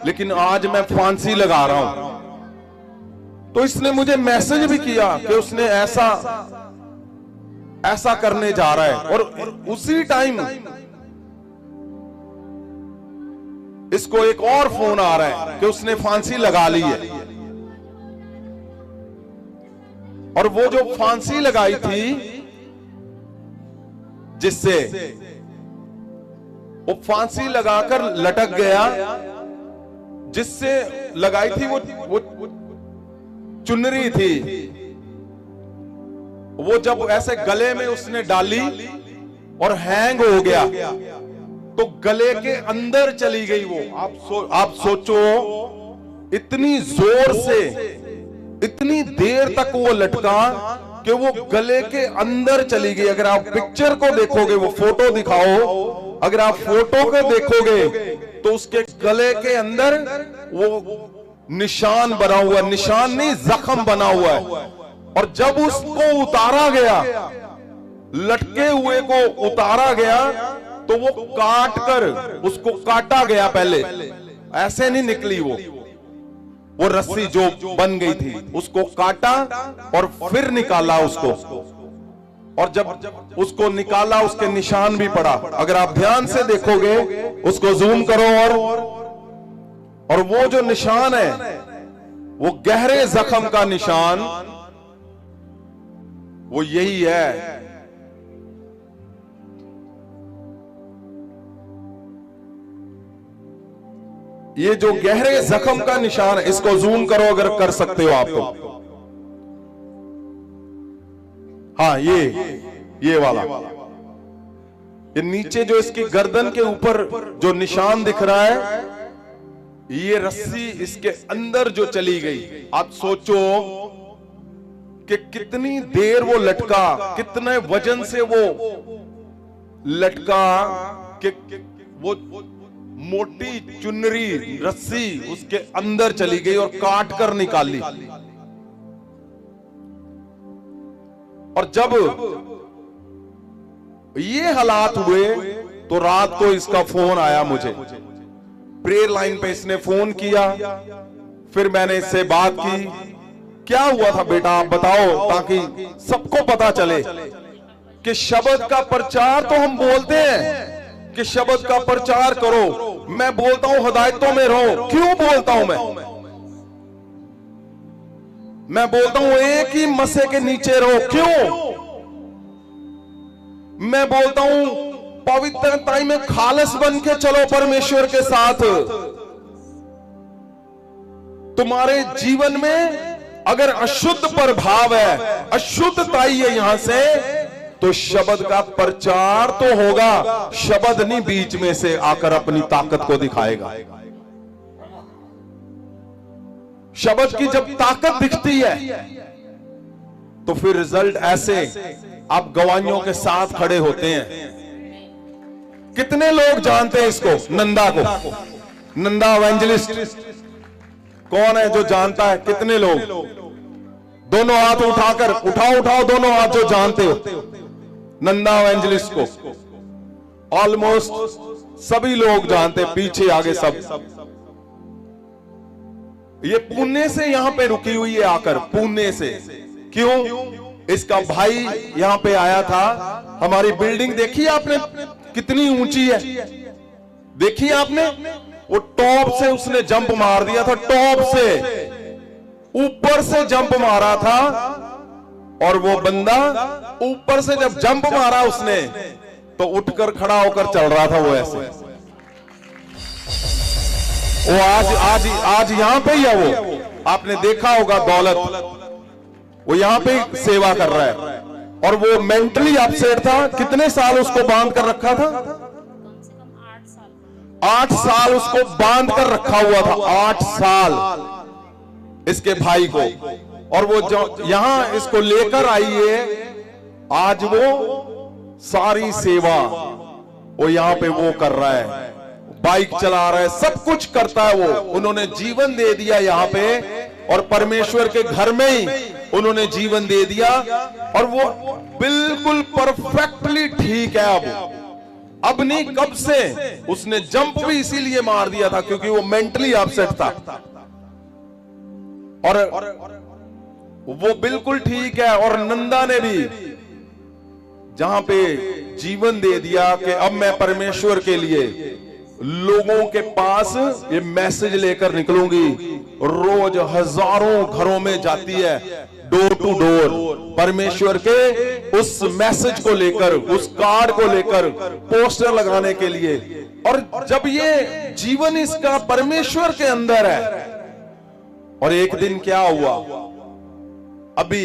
लेकिन आज मैं फांसी लगा रहा हूं। तो इसने मुझे मैसेज भी किया कि उसने ऐसा करने जा रहा है, और उसी टाइम इसको एक और फोन आ रहा है कि उसने फांसी लगा ली है। और वो जो फांसी लगाई थी जिससे वो फांसी लगाकर लटक गया, जिससे लगाई थी वो चुनरी थी, वो जब ऐसे गले में उसने डाली और हैंग हो गया तो गले के अंदर चली गई वो। आप सोचो, इतनी जोर से इतनी देर तक वो लटका कि वो गले के अंदर चली गई। अगर आप पिक्चर को देखोगे, वो फोटो दिखाओ, अगर आप फोटो को देखोगे तो उसके गले के अंदर वो निशान बना हुआ, निशान नहीं जख्म बना हुआ है। और जब उसको उतारा गया, लटके हुए को उतारा गया, तो वो काट कर उसको काटा गया। पहले ऐसे नहीं निकली वो रस्सी जो बन गई थी, उसको काटा और फिर निकाला उसको। और जब उसको निकाला, उसके निशान भी पड़ा। अगर आप ध्यान से देखोगे, उसको जूम करो, और वो जो निशान है वो गहरे जख्म का निशान, वो यही है। ये जो गहरे जख्म का निशान है, इसको जूम करो अगर कर सकते हो आप तो। हाँ, ये वाला, ये नीचे जो इसकी गर्दन के ऊपर जो निशान दिख रहा है, ये रस्सी इसके अंदर जो चली गई। आप सोचो कि कितनी देर वो लटका, कितने वजन से वो लटका कि वो मोटी चुनरी रस्सी उसके अंदर चली गई और काट कर निकाली। और जब ये हालात हुए तो रात को इसका फोन आया मुझे, प्रेयर लाइन पे इसने फोन किया। फिर मैंने इससे बात की, क्या हुआ था बेटा आप बताओ, ताकि सबको पता चले कि शब्द का प्रचार तो हम बोलते हैं कि शब्द का प्रचार करो। मैं बोलता हूं हिदायतों में रहो। क्यों बोलता हूं मैं बोलता हूं एक ही मसे के नीचे रहो। क्यों मैं बोलता हूं पवित्रता में खालस बन के चलो परमेश्वर के साथ। तुम्हारे जीवन में अगर अशुद्ध प्रभाव है, अशुद्धता ही है यहां से, तो शब्द का प्रचार तो होगा, शब्द नहीं बीच में से आकर अपनी ताकत को दिखाएगा। शब्द की जब ताकत दिखती है तो फिर रिजल्ट ऐसे आप गवाहियों के साथ खड़े होते हैं। कितने लोग जानते हैं इसको, नंदा को, नंदा एवेंजलिस्ट कौन है जो जानता है? कितने लोग? दोनों हाथ उठाकर, उठाओ दोनों हाथ जो जानते हो नंदा एवेंजलिस्ट को। ऑलमोस्ट सभी लोग जानते, पीछे आगे सब। ये पुणे से यहां पे रुकी हुई है, आकर पुणे से। क्यों? इसका भाई यहां पे आया था। हमारी बिल्डिंग देखी आपने कितनी ऊंची है? देखी आपने? वो टॉप से उसने जंप मार दिया था, टॉप से ऊपर से जंप मारा था। और वो बंदा ऊपर से जब जंप मारा उसने, तो उठकर खड़ा होकर चल रहा था। वो ऐसे, वो आज यहां पे ही है। वो आपने देखा होगा, दौलत, वो यहां पे सेवा कर रहा है। और वो मेंटली अपसेट था। कितने साल उसको बांध कर रखा था? कम से कम 8 साल उसको बांध कर रखा हुआ था। 8 साल इसके भाई को। और वो जो यहां इसको लेकर आई है, आज वो सारी सेवा वो यहां पे वो कर रहा है, बाइक चला रहा है, सब कुछ करता है वो। उन्होंने जीवन दे दिया यहां पे, और परमेश्वर के घर में ही उन्होंने जीवन दे दिया। और वो बिल्कुल परफेक्टली ठीक है अब नहीं, कब से। उसने जंप भी इसीलिए मार दिया था क्योंकि वो मेंटली अपसेट था। और वो बिल्कुल ठीक है। और नंदा ने भी जहां पे जीवन दे दिया कि अब मैं परमेश्वर के लिए लोगों के पास ये मैसेज लेकर निकलूंगी। रोज हजारों घरों में जाती है, डोर टू डोर परमेश्वर के उस मैसेज को लेकर, उस कार्ड को लेकर पोस्टर लगाने के लिए। और जब ये जीवन इसका परमेश्वर के अंदर है, और एक दिन क्या हुआ, अभी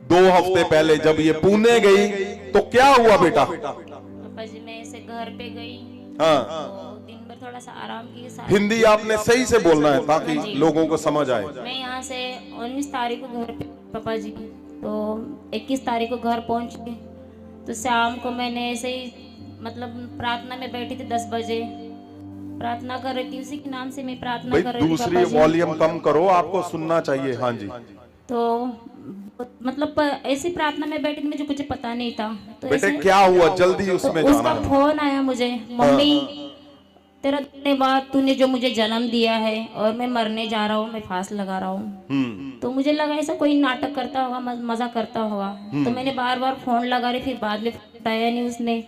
2 हफ्ते पहले जब ये पुणे गई तो क्या हुआ बेटा? पापा जी मैं ऐसे घर पे गई, हाँ, तो दिन भर थोड़ा सा आराम की, हिंदी आपने सही से बोलना है ताकि लोगों को समझ आए। मैं यहाँ से 19 तारीख को घर पे पापा जी, तो 21 तारीख को घर पहुँची। तो शाम को मैंने ऐसे ही मतलब प्रार्थना में बैठी थी, 10 बजे प्रार्थना कर रही थी, उसी के नाम से मैं प्रार्थना भाई कर रही थी दूसरी पापा जी। वॉल्यूम कम करो, आपको सुनना चाहिए। हाँ जी। तो मतलब ऐसी प्रार्थना में बैठी थी, मुझे कुछ पता नहीं था। तो बेटे ऐसे- क्या हुआ, जल्दी तो उसमें उसका जाना है। फोन आया मुझे, मम्मी तेरा धन्यवाद, तूने जो मुझे जन्म दिया है और मैं मरने जा रहा हूँ, मैं फांस लगा रहा हूँ। तो मुझे लगा ऐसा कोई नाटक करता होगा, मजा करता होगा। तो मैंने बार बार फोन लगा रही, फिर बाद में उठाया नहीं उसने।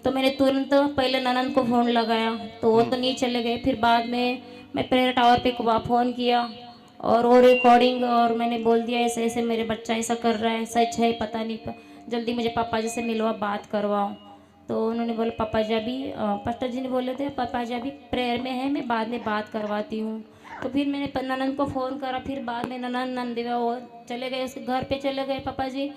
तो मैंने तुरंत पहले ननंद को फोन लगाया, तो वो तो नहीं चले गए। फिर बाद में मैं प्रेयर टावर पे फोन किया और वो रिकॉर्डिंग, और मैंने बोल दिया ऐसे ऐसे मेरे बच्चा ऐसा कर रहा है, सच है पता नहीं, जल्दी मुझे पापा जी से मिलवा, बात करवाओ। तो उन्होंने बोला पापा जी अभी, पास्टर जी ने बोले थे पापा जी अभी प्रेयर में है, मैं बाद में बात करवाती हूँ। तो फिर मैंने ननंद को फ़ोन करा, फिर बाद में ननंद नंदिवा वो चले गए, उसके घर पे चले गए पापा जी।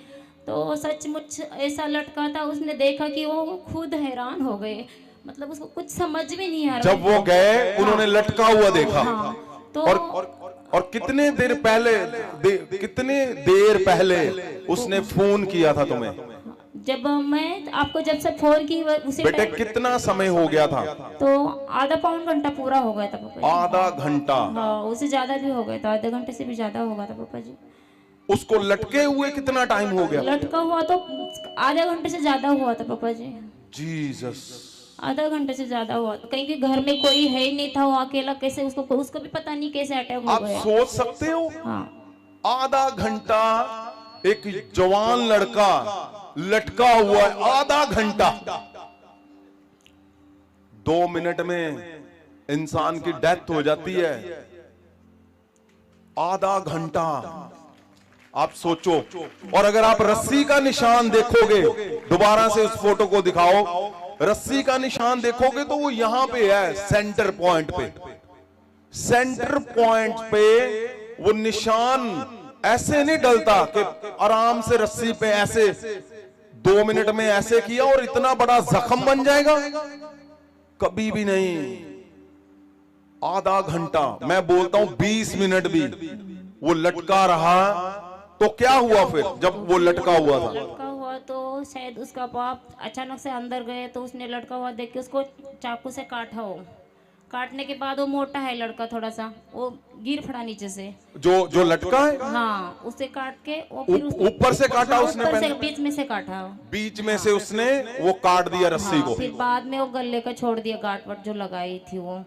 तो सचमुच ऐसा लटका था, उसने देखा कि वो खुद हैरान हो गए, मतलब उसको कुछ समझ में नहीं आ रहा। जब वो गए उन्होंने लटका हुआ देखा। हाँ, तो और कितने देर पहले कितने देर पहले उसने फोन किया था तुम्हें? जब मैं आपको जब से फोन की उसी बेटे टाइम, कितना समय हो गया था? तो आधा पौन घंटा पूरा हो गया था पापा जी। आधा घंटा? हाँ, उससे ज्यादा भी हो गया था, आधे घंटे से भी ज्यादा हो गया था पापा जी। उसको लटके हुए कितना टाइम हो गया? लटका हुआ तो आधे घंटे से ज्यादा हुआ था पापा जी, जीसस। आधा घंटे से ज्यादा हुआ था। कहीं कि घर में कोई है ही नहीं था, वो अकेला कैसे, उसको भी पता नहीं कैसे अटैक हो आप गया। सोच सकते हो, हाँ, आधा घंटा एक जवान लड़का लटका हुआ है, आधा घंटा। 2 मिनट में इंसान की डेथ हो जाती है, आधा घंटा। आप सोचो। और अगर आप रस्सी का निशान देखोगे, दोबारा से उस फोटो को दिखाओ, रस्सी का निशान देखोगे तो वो यहां पे है, सेंटर पॉइंट पे। सेंटर पॉइंट पे वो निशान ऐसे नहीं डलता कि आराम से रस्सी पे ऐसे 2 मिनट में ऐसे किया और इतना बड़ा जख्म बन जाएगा, कभी भी नहीं। आधा घंटा, मैं बोलता हूं 20 मिनट भी वो लटका रहा। तो क्या हुआ फिर जब वो लटका हुआ था? लटका हुआ तो शायद उसका बाप अचानक से अंदर गए, तो उसने लटका हुआ देख के उसको चाकू से काटा। हो काटने के बाद वो मोटा है लड़का, थोड़ा सा वो गिर पड़ा नीचे से, जो लटका है। हाँ, उसे काट के वो फिर ऊपर से काटा उसने? ऊपर से पहले बीच में से काटा, बीच में से उसने वो काट दिया रस्सी को। फिर बाद में वो गले का छोड़ दिया, गांठ वाट जो लगाई थी वो।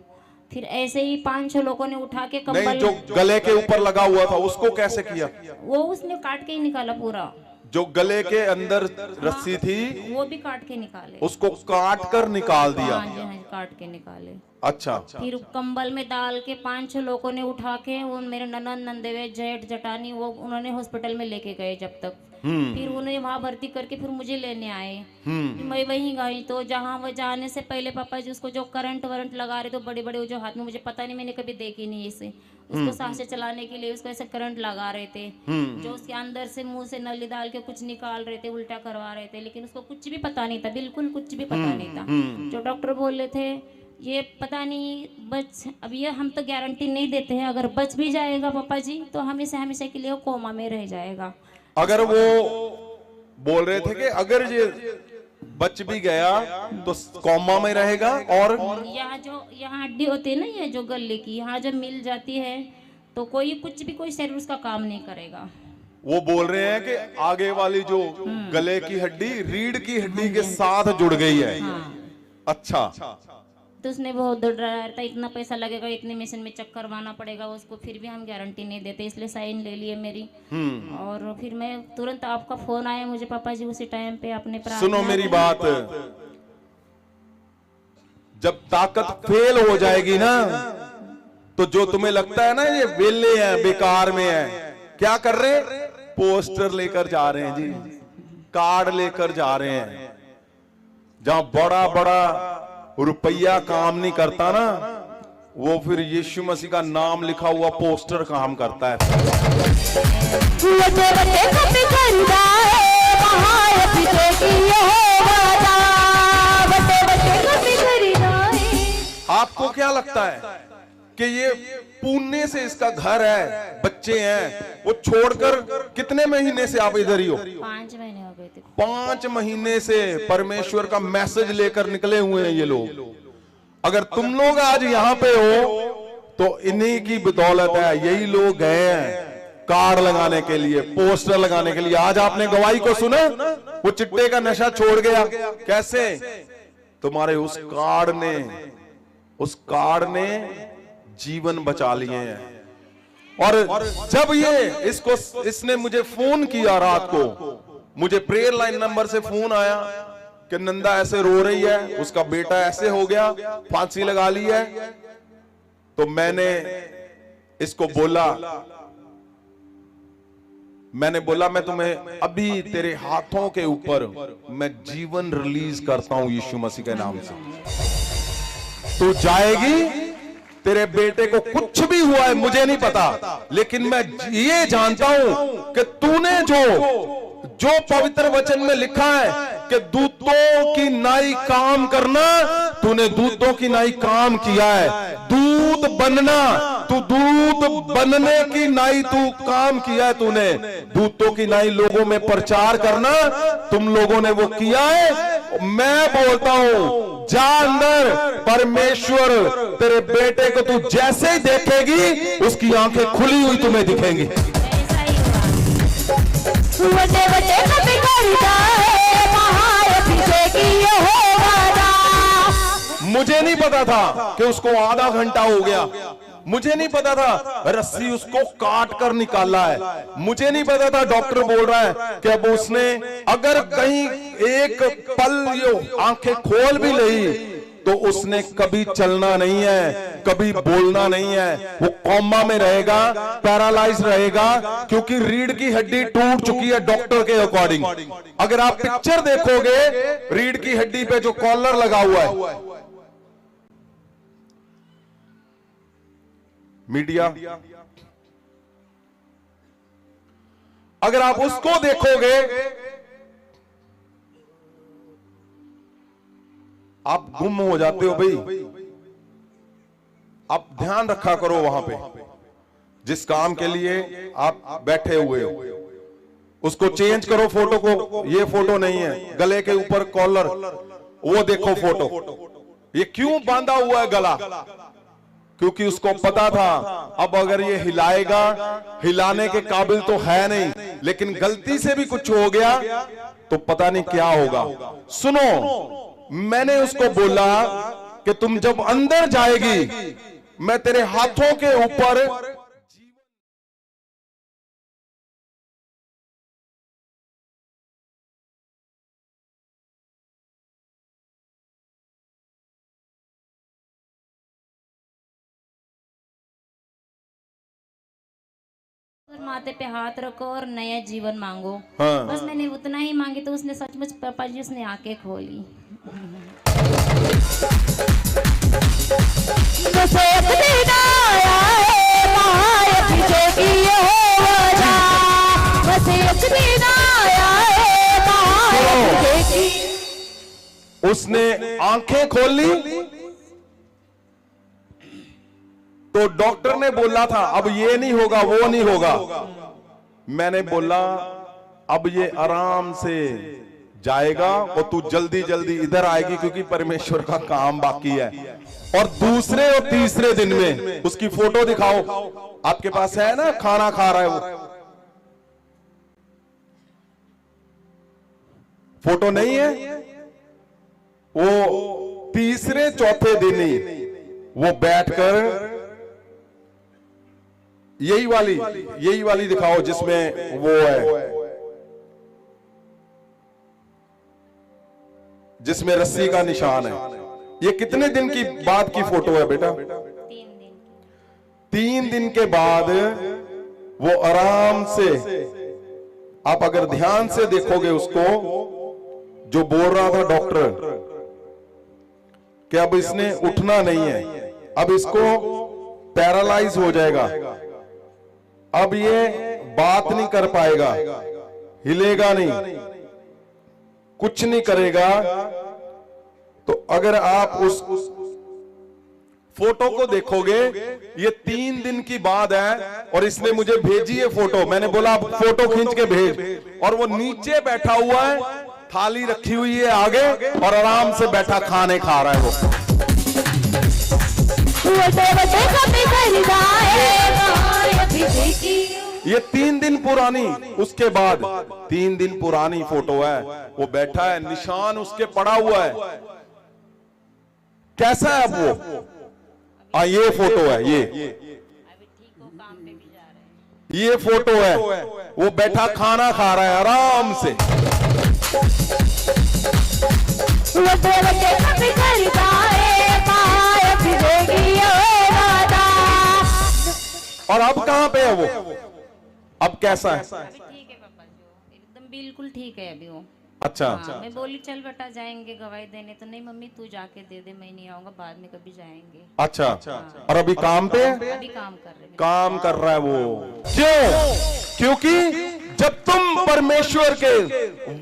फिर ऐसे ही 5-6 लोगों ने उठा के नहीं, कंबल, जो गले के ऊपर लगा हुआ था उसको कैसे किया? वो उसने काट के ही निकाला पूरा। जो गले के अंदर रस्सी थी वो भी काट के निकाले, उसको काट कर निकाल दिया। हाँ जी, हाँ जी, काट के निकाले। अच्छा। फिर कंबल में डाल के 5-6 लोगों ने उठा के, वो मेरे ननद नंदेवे जेठ जटानी, वो उन्होंने हॉस्पिटल में लेके गए जब तक। फिर उन्हें वहां भर्ती करके फिर मुझे लेने आए। मैं वहीं गई, तो जहाँ वो जाने से पहले पापा जी उसको जो करंट वरंट लगा रहे, तो बड़े बड़े जो हाथ में, मुझे पता नहीं, मैंने कभी देखी नहीं इसे, उसको सांसें चलाने के लिए उसको ऐसे करंट लगा रहे थे, जो उसके अंदर से मुंह से नली डाल के कुछ निकाल रहे थे, उल्टा करवा रहे थे, लेकिन उसको कुछ भी पता नहीं था, बिल्कुल कुछ भी पता नहीं था। जो डॉक्टर बोल रहे थे ये पता नहीं बच, अब ये हम तो गारंटी नहीं देते हैं, अगर बच भी जाएगा पापा जी तो हमेशा हमेशा के लिए कोमा में रह जाएगा। अगर वो बोल रहे थे कि अगर ये बच भी गया तो कोमा में रहेगा, और यहाँ हड्डी होती है ना, ये जो गले की, यहाँ जब मिल जाती है तो कोई कुछ भी, कोई शरीर उसका काम नहीं करेगा। वो बोल रहे हैं कि आगे वाली जो गले की हड्डी रीढ़ की हड्डी के साथ जुड़ गई है। अच्छा। तो उसने बहुत डराया था, इतना पैसा लगेगा, इतने मशीन में चेक करवाना पड़ेगा उसको, फिर भी हम गारंटी नहीं देते, इसलिए साइन ले लिए मेरी। और फिर मैं तुरंत, आपका फोन आया मुझे पापा जी उसी टाइम पे, अपने सुनो मेरी बात, जब ताकत फेल हो जाएगी ना, तो जो तुम्हें लगता है ना ये वेले हैं, बेकार में है, क्या कर रहे, पोस्टर लेकर जा रहे हैं जी, कार्ड लेकर जा रहे हैं। जहां बड़ा बड़ा रुपया काम नहीं करता ना, वो फिर यीशु मसीह का नाम लिखा हुआ पोस्टर काम करता है। आपको क्या लगता है कि ये पुणे से इसका घर है, बच्चे हैं, वो छोड़कर कितने महीने से आप इधर ही हो? 5 महीने हो गए थे। 5 महीने से परमेश्वर का मैसेज लेकर निकले हुए हैं ये लोग। अगर तुम लोग आज यहाँ पे हो तो इन्हीं की बदौलत है। यही लोग गए हैं कार्ड लगाने के लिए, पोस्टर लगाने के लिए। आज आपने गवाही को सुना, वो चिट्टे का नशा छोड़ गया। कैसे? तुम्हारे उस कार्ड ने जीवन बचा लिए हैं। और जब इसने मुझे फोन किया रात को, मुझे प्रेयर लाइन नंबर से फोन आया कि नंदा ऐसे रो रही है, उसका बेटा ऐसे हो गया, फांसी लगा ली है। तो मैंने इसको बोला, मैं तुम्हें अभी तेरे हाथों के ऊपर मैं जीवन रिलीज करता हूं यीशु मसीह के नाम से। तू जाएगी, तेरे बेटे को कुछ भी हुआ है मुझे नहीं पता, लेकिन मैं ये जानता हूं कि तूने जो पवित्र वचन में लिखा है कि दूतों की नाई काम करना, तूने दूतों की नाई काम किया है। दूत बनना, तू दूत बनने की नाई तू काम किया है। तूने दूतों की नाई लोगों में प्रचार करना, तुम लोगों ने वो किया है। मैं बोलता हूं, जा अंदर, परमेश्वर तेरे बेटे को तू जैसे ही देखेगी उसकी आंखें खुली हुई तुम्हें दिखेंगी। मुझे नहीं पता था कि उसको आधा घंटा हो गया। मुझे नहीं पता था रस्सी उसको काट कर निकाला है। मुझे नहीं पता था डॉक्टर बोल रहा है कि अब उसने अगर कहीं एक पल यो आंखें खोल भी ली तो उसने कभी चलना नहीं है, कभी बोलना नहीं है। वो कोमा में रहेगा, पैरालाइज रहेगा, क्योंकि रीढ़ की हड्डी टूट चुकी है डॉक्टर के अकॉर्डिंग। अगर आप पिक्चर देखोगे, रीढ़ की हड्डी पे जो कॉलर लगा हुआ है, मीडिया, अगर आप उसको देखोगे आप गुम हो जाते हो भाई। आप ध्यान रखा करो वहां पे जिस काम के लिए आप बैठे हुए हो, उसको चेंज करो। फोटो को, ये फोटो नहीं है, गले के ऊपर कॉलर, वो देखो फोटो। ये क्यों बांधा हुआ है गला? क्योंकि उसको पता था अब अगर ये हिलाएगा, हिलाने के काबिल तो है नहीं, लेकिन गलती से भी कुछ हो गया तो पता नहीं क्या होगा। सुनो, मैंने उसको बोला कि तुम जब अंदर जाएगी, मैं तेरे हाथों के ऊपर माथे पे हाथ रखो और नया जीवन मांगो। हाँ। बस मैंने उतना ही मांगी तो उसने सचमुच पापा जी उसने आंखें खोली। उसने आंखें खोल ली तो डॉक्टर ने बोला था अब ये नहीं होगा, वो नहीं होगा। मैंने बोला अब ये आराम से जाएगा और तू जल्दी जल्दी इधर आएगी, क्योंकि परमेश्वर का काम बाकी है। और दूसरे और तीसरे दिन में उसकी फोटो दिखाओ, आपके पास है ना, खाना खा रहा है वो, फोटो नहीं है? वो तीसरे चौथे दिन ही वो बैठकर यही वाली दिखाओ जिसमें वो है, जिसमें रस्सी का निशान है। ये कितने दिन की बाद की फोटो है बेटा? 3 दिन के बाद वो आराम से आप अगर ध्यान से देखोगे उसको, जो बोल रहा था डॉक्टर कि अब इसने उठना नहीं है, अब इसको पैरालाइज हो जाएगा, अब ये बात नहीं कर पाएगा, हिलेगा नहीं, कुछ नहीं करेगा। तो अगर आप उस फोटो को देखोगे, ये 3 दिन की बात है और इसने मुझे भेजी है फोटो। मैंने बोला आप फोटो खींच के भेज, और वो नीचे बैठा हुआ है, थाली रखी हुई है आगे और आराम से बैठा खाने खा रहा है वो। ये 3 दिन पुरानी, उसके बाद 3 दिन पुरानी फोटो है। वो बैठा है, निशान उसके पड़ा हुआ है। कैसा है अब वो? ये फोटो है, ये फोटो है, वो बैठा खाना खा रहा है आराम से। और अब कहां पे है वो? अब कैसा है? अभी ठीक है पापा जी, एकदम बिल्कुल ठीक है अभी वो। अच्छा, हाँ, मैं बोली चल बेटा जाएंगे गवाही देने, तो नहीं मम्मी तू जाके दे दे, मैं नहीं आऊंगा, बाद में कभी जाएंगे। अच्छा। और अभी काम पे है? अभी काम कर रहे हैं। काम कर रहा है वो। क्यों? क्योंकि जब तुम परमेश्वर के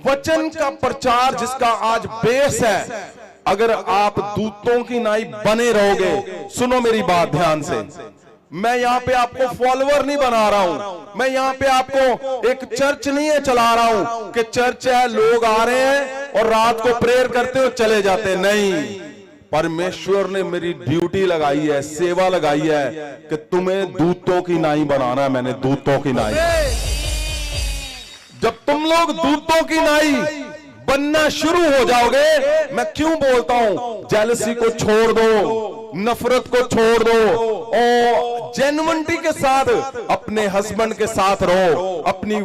वचन का प्रचार, जिसका आज बेस है, अगर आप दूतों की नाई बने रहोगे, सुनो मेरी बात ध्यान से, मैं यहाँ पे आपको फॉलोअर नहीं बना रहा हूं, मैं यहाँ पे आपको एक चर्च नहीं है चला रहा हूं कि चर्च है, लोग आ रहे हैं और रात को प्रेयर करते हो चले जाते, नहीं। परमेश्वर ने मेरी ड्यूटी लगाई है, सेवा लगाई है कि तुम्हें दूतों की नाई बनाना है। मैंने दूतों की नाई, जब तुम लोग दूतों की नाई बनना शुरू हो जाओगे, मैं क्यों बोलता हूं, जेलसी को छोड़ दो, नफरत को छोड़ दो और जेन्युइनिटी के साथ अपने हस्बैंड के साथ रहो, अपनी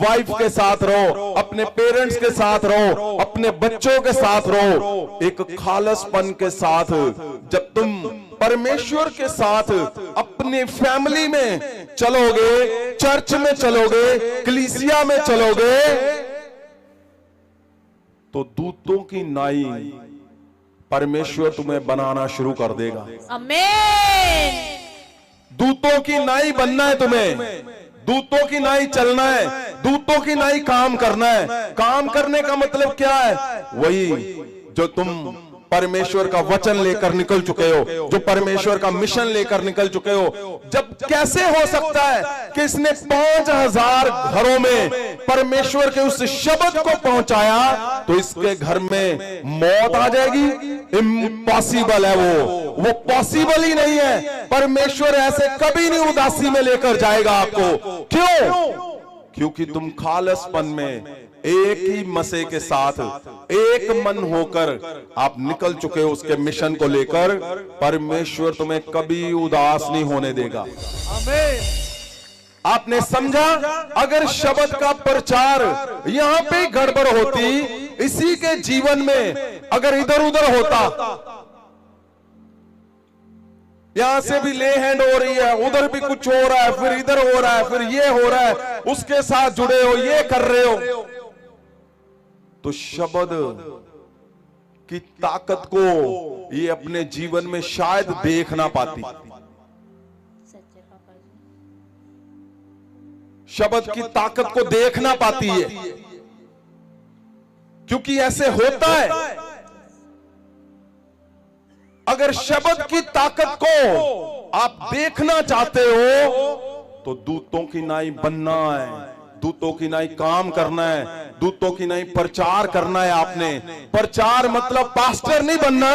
वाइफ के साथ रहो, अपने पेरेंट्स के साथ रहो, अपने बच्चों के साथ रहो, एक खालसपन के साथ। जब तुम परमेश्वर के साथ अपनी फैमिली में चलोगे, चर्च में चलोगे, कलीसिया में चलोगे, तो दूतों की नाई परमेश्वर तुम्हें बनाना शुरू कर देगा। आमीन। दूतों की नाई बनना है तुम्हें, दूतों की नाई चलना है, दूतों की नाई काम करना है। काम करने का मतलब क्या है? वही जो तुम परमेश्वर का वचन लेकर निकल चुके हो, जो परमेश्वर का मिशन लेकर निकल चुके हो। जब कैसे हो सकता है कि इसने 5000 घरों में परमेश्वर के उस शब्द को पहुंचाया, तो इसके घर में मौत आ जाएगी? इम्पॉसिबल है वो पॉसिबल ही नहीं है। परमेश्वर ऐसे कभी नहीं उदासी में लेकर जाएगा आपको। क्यों? क्योंकि तुम खालसपन में एक ही मसीह के साथ एक मन होकर आप निकल चुके हो उसके मिशन को लेकर। परमेश्वर तुम्हें कभी उदास नहीं होने देगा। आमीन। आपने समझा? अगर शब्द का प्रचार यहां पे गड़बड़ होती, इसी के जीवन में अगर इधर उधर होता, यहां से भी ले हैंड हो रही है, उधर भी कुछ हो रहा है, फिर इधर हो रहा है, फिर ये हो रहा है, उसके साथ जुड़े हो, ये कर रहे हो, तो शब्द की ताकत को ये अपने जीवन में शायद देख ना पाती। सच्चे पापा जी। शब्द की ताकत को देख ना पाती है, क्योंकि ऐसे होता है। अगर शब्द की ताकत को आप देखना चाहते हो, तो दूतों की नाई बनना है, दूतों की नाई काम करना है, दूतों की नाई प्रचार करना है। आपने प्रचार मतलब पास्टर नहीं बनना,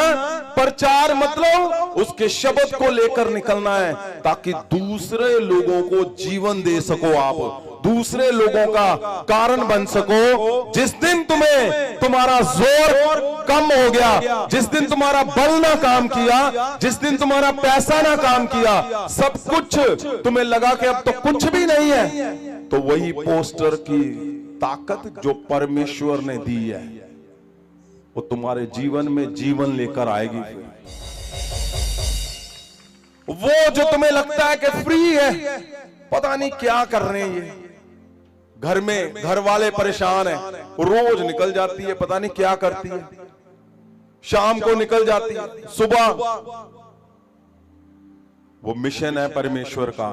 प्रचार मतलब उसके शब्द को लेकर निकलना है, ताकि दूसरे लोगों को जीवन दे सको, आप दूसरे लोगों का कारण बन सको। जिस दिन तुम्हें तुम्हारा जोर कम हो गया, जिस दिन तुम्हारा बल ना काम किया, जिस दिन तुम्हारा पैसा ना काम किया, सब कुछ तुम्हें लगा कि अब तो कुछ भी नहीं है, तो वही पोस्टर की ताकत जो परमेश्वर ने दी है, वो तुम्हारे जीवन में जीवन लेकर आएगी। वो जो तुम्हें लगता है कि फ्री है, पता नहीं क्या कर रहे हैं ये, घर में घर वाले परेशान हैं, रोज निकल जाती है, पता नहीं क्या करती है, शाम को निकल जाती है, सुबह। वो मिशन है परमेश्वर का,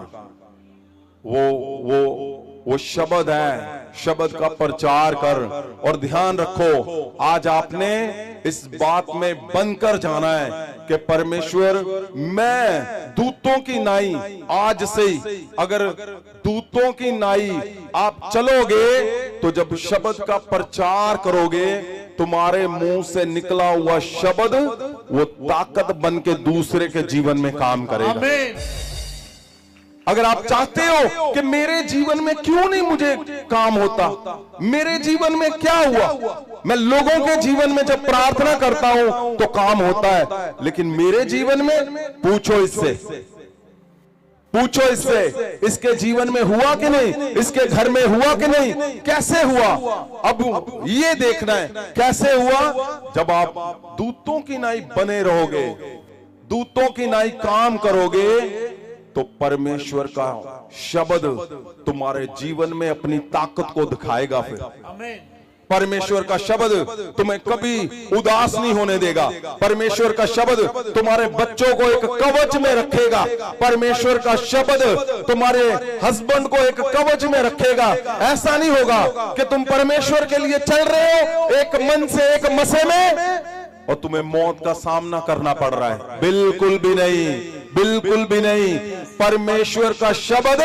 वो शब्द है, शब्द का प्रचार कर। और ध्यान रखो, आज आपने इस बात में बनकर जाना है कि परमेश्वर, मैं दूतों की नाई, आज से ही अगर दूतों की नाई आप चलोगे तो जब शब्द का प्रचार करोगे, तुम्हारे मुंह से निकला हुआ शब्द वो ताकत बन के दूसरे के जीवन में काम करेगा। आमीन। अगर आप चाहते हो कि मेरे जीवन में क्यों नहीं मुझे काम होता, मेरे जीवन में क्या हुआ, मैं लोगों के जीवन में जब प्रार्थना करता हूं तो काम होता है, लेकिन मेरे जीवन में, पूछो इससे, पूछो इससे, इसके जीवन में हुआ कि नहीं, इसके घर में हुआ कि नहीं, कैसे हुआ। अब ये देखना है कैसे हुआ। जब आप दूतों की नाई बने रहोगे, दूतों की नाई काम करोगे, तो परमेश्वर का शब्द तुम्हारे जीवन में अपनी ताकत को दिखाएगा। फिर आमीन। परमेश्वर का शब्द तुम्हें कभी उदास नहीं होने देगा। परमेश्वर का शब्द तुम्हारे बच्चों को एक कवच में रखेगा। परमेश्वर का शब्द तुम्हारे हस्बैंड को एक कवच में रखेगा। ऐसा नहीं होगा कि तुम परमेश्वर के लिए चल रहे हो एक मन से, एक मसे में, और तुम्हें मौत का सामना करना पड़ रहा है। बिल्कुल भी नहीं, बिल्कुल भी नहीं। परमेश्वर का शब्द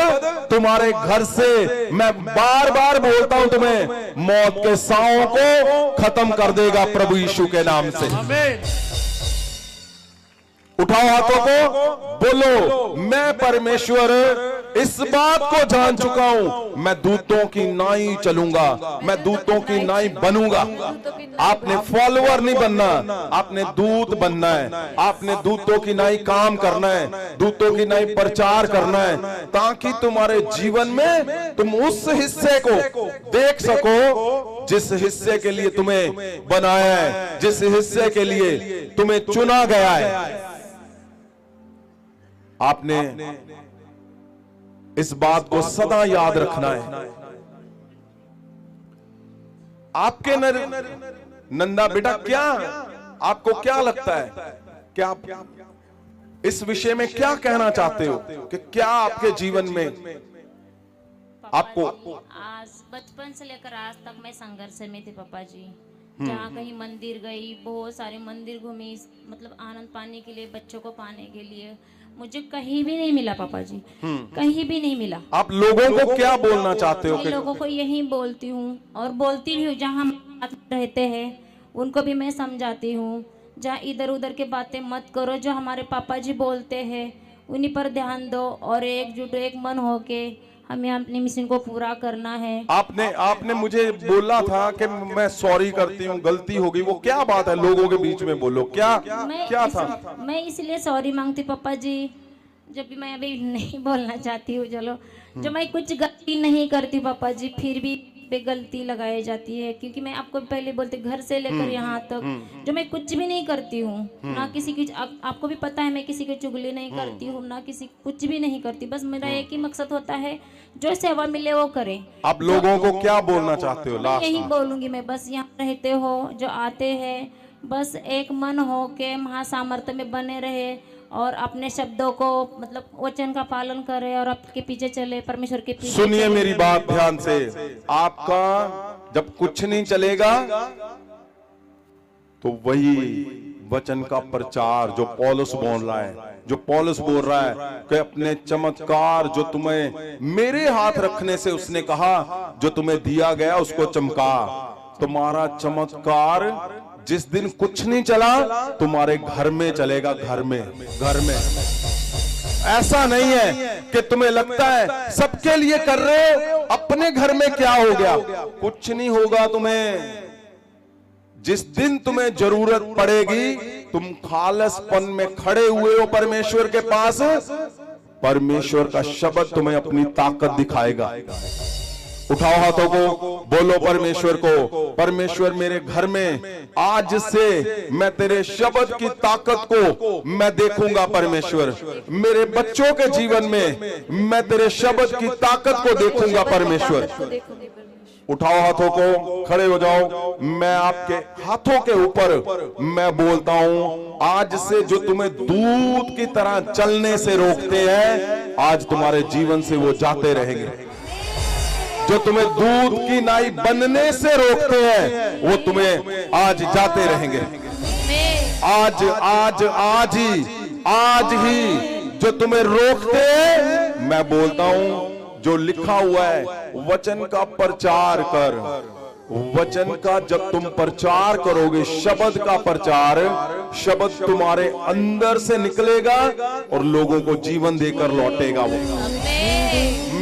तुम्हारे घर से, मैं बार बार बोलता हूं तुम्हें, मौत के साओं को खत्म कर देगा प्रभु यीशु के नाम से। आमीन। उठाओ हाथों को, बोलो, मैं परमेश्वर इस बात को जान चुका हूं, मैं दूतों की नाई चलूंगा, मैं दूतों की नाई बनूंगा। आपने फॉलोअर नहीं बनना, आपने दूत बनना है। आपने दूतों की नाई काम करना है, दूतों की नाई प्रचार करना है, ताकि तुम्हारे जीवन में तुम उस हिस्से को देख सको जिस हिस्से के लिए तुम्हें बनाया है, जिस हिस्से के लिए तुम्हें चुना गया है। आपने इस बात को सदा याद रखना है। आपके नंदा बेटा, क्या आपको क्या लगता है, क्या आप इस विषय में क्या कहना चाहते हो कि क्या आपके जीवन में आपको? आज बचपन से लेकर आज तक मैं संघर्ष में थी पापा जी। जहाँ कहीं मंदिर गई, बहुत सारे मंदिर घूमी, मतलब आनंद पाने के लिए, बच्चों को पाने के लिए, मुझे कहीं भी नहीं मिला पापा जी, कहीं भी नहीं मिला। आप लोगों को क्या बोलना चाहते हो? मैं लोगों को यही बोलती हूँ और बोलती भी हूँ, जहाँ हम रहते हैं उनको भी मैं समझाती हूँ, जहाँ इधर उधर के बातें मत करो, जो हमारे पापा जी बोलते हैं उन्हीं पर ध्यान दो और एकजुट एक मन होके हमें अपनी मिशन को पूरा करना है। आपने मुझे बोला था कि मैं सॉरी करती हूँ, गलती हो गई, वो क्या बात है? लोगों के बीच में बोलो, क्या था? मैं इसलिए सॉरी मांगती पापा जी, जब भी मैं अभी नहीं बोलना चाहती हूँ, चलो, जो मैं कुछ गलती नहीं करती पापा जी, फिर भी पे गलती लगाई जाती है, क्योंकि मैं आपको पहले बोलते घर से लेकर यहाँ तक जो मैं कुछ भी नहीं करती हूँ, ना किसी की, आपको भी पता है मैं किसी की चुगली नहीं करती हूँ, ना किसी कुछ भी नहीं करती, बस मेरा एक ही मकसद होता है, जो सेवा मिले वो करें। आप लोगों को क्या बोलना चाहते हो? लास्ट यही बोलूंगी मैं, बस यहाँ रहते हो जो आते हैं, बस एक मन हो के महासामर्थ्य में बने रहे और अपने शब्दों को, मतलब वचन का पालन करे और आपके पीछे चले, परमेश्वर के पीछे। सुनिए मेरी बात ध्यान से, आपका जब कुछ नहीं चलेगा तो वही वचन का प्रचार जो पौलुस बोल रहा है, जो पौलुस बोल रहा है कि अपने चमत्कार जो तुम्हें मेरे हाथ रखने से उसने कहा, जो तुम्हें दिया गया उसको चमका। तुम्हारा चमत्कार जिस दिन कुछ नहीं चला, तुम्हारे घर में चलेगा, घर में। ऐसा नहीं है कि तुम्हें लगता है सबके लिए कर रहे हो, अपने घर में क्या हो गया, कुछ नहीं होगा तुम्हें। जिस दिन तुम्हें जरूरत पड़ेगी, तुम खालसपन में खड़े हुए हो परमेश्वर के पास, परमेश्वर का शब्द तुम्हें अपनी ताकत दिखाएगा। उठाओ हाथों को, बोलो परमेश्वर को, परमेश्वर मेरे घर में आज से मैं तेरे शब्द की ताकत को मैं देखूंगा। परमेश्वर मेरे बच्चों के जीवन में मैं तेरे शब्द की ताकत को देखूंगा। परमेश्वर उठाओ हाथों को, खड़े हो जाओ। मैं आपके हाथों के ऊपर मैं बोलता हूं, आज से जो तुम्हें दूध की तरह चलने से रोकते हैं, आज तुम्हारे जीवन से वो जाते रहेंगे। जो तुम्हें दूध की नाई बनने से रोकते हैं, वो तुम्हें आज जाते रहेंगे। आज आज आज ही जो तुम्हें रोकते हैं, मैं बोलता हूं, जो लिखा हुआ है, वचन का प्रचार कर। वचन का जब तुम प्रचार करोगे, शब्द का प्रचार, शब्द तुम्हारे अंदर से निकलेगा और लोगों को जीवन देकर लौटेगा वो।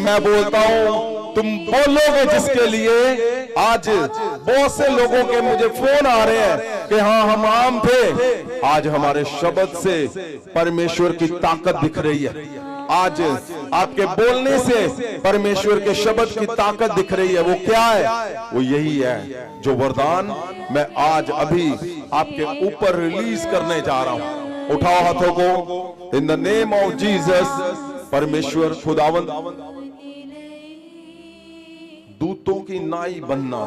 मैं बोलता हूं, तुम बोलोगे जिसके लिए आज बहुत से लोगों के मुझे फोन आ रहे हैं कि हाँ हम आम थे, आज हमारे शब्द से परमेश्वर की ताकत दिख रही है। आज आपके बोलने से परमेश्वर के शब्द की ताकत दिख रही है। वो क्या है? वो यही है जो वरदान मैं आज अभी आपके ऊपर रिलीज करने जा रहा हूं। उठाओ हाथों को, इन द नेम ऑफ जीसस। परमेश्वर खुदावंद, दूतों की नाई बनना,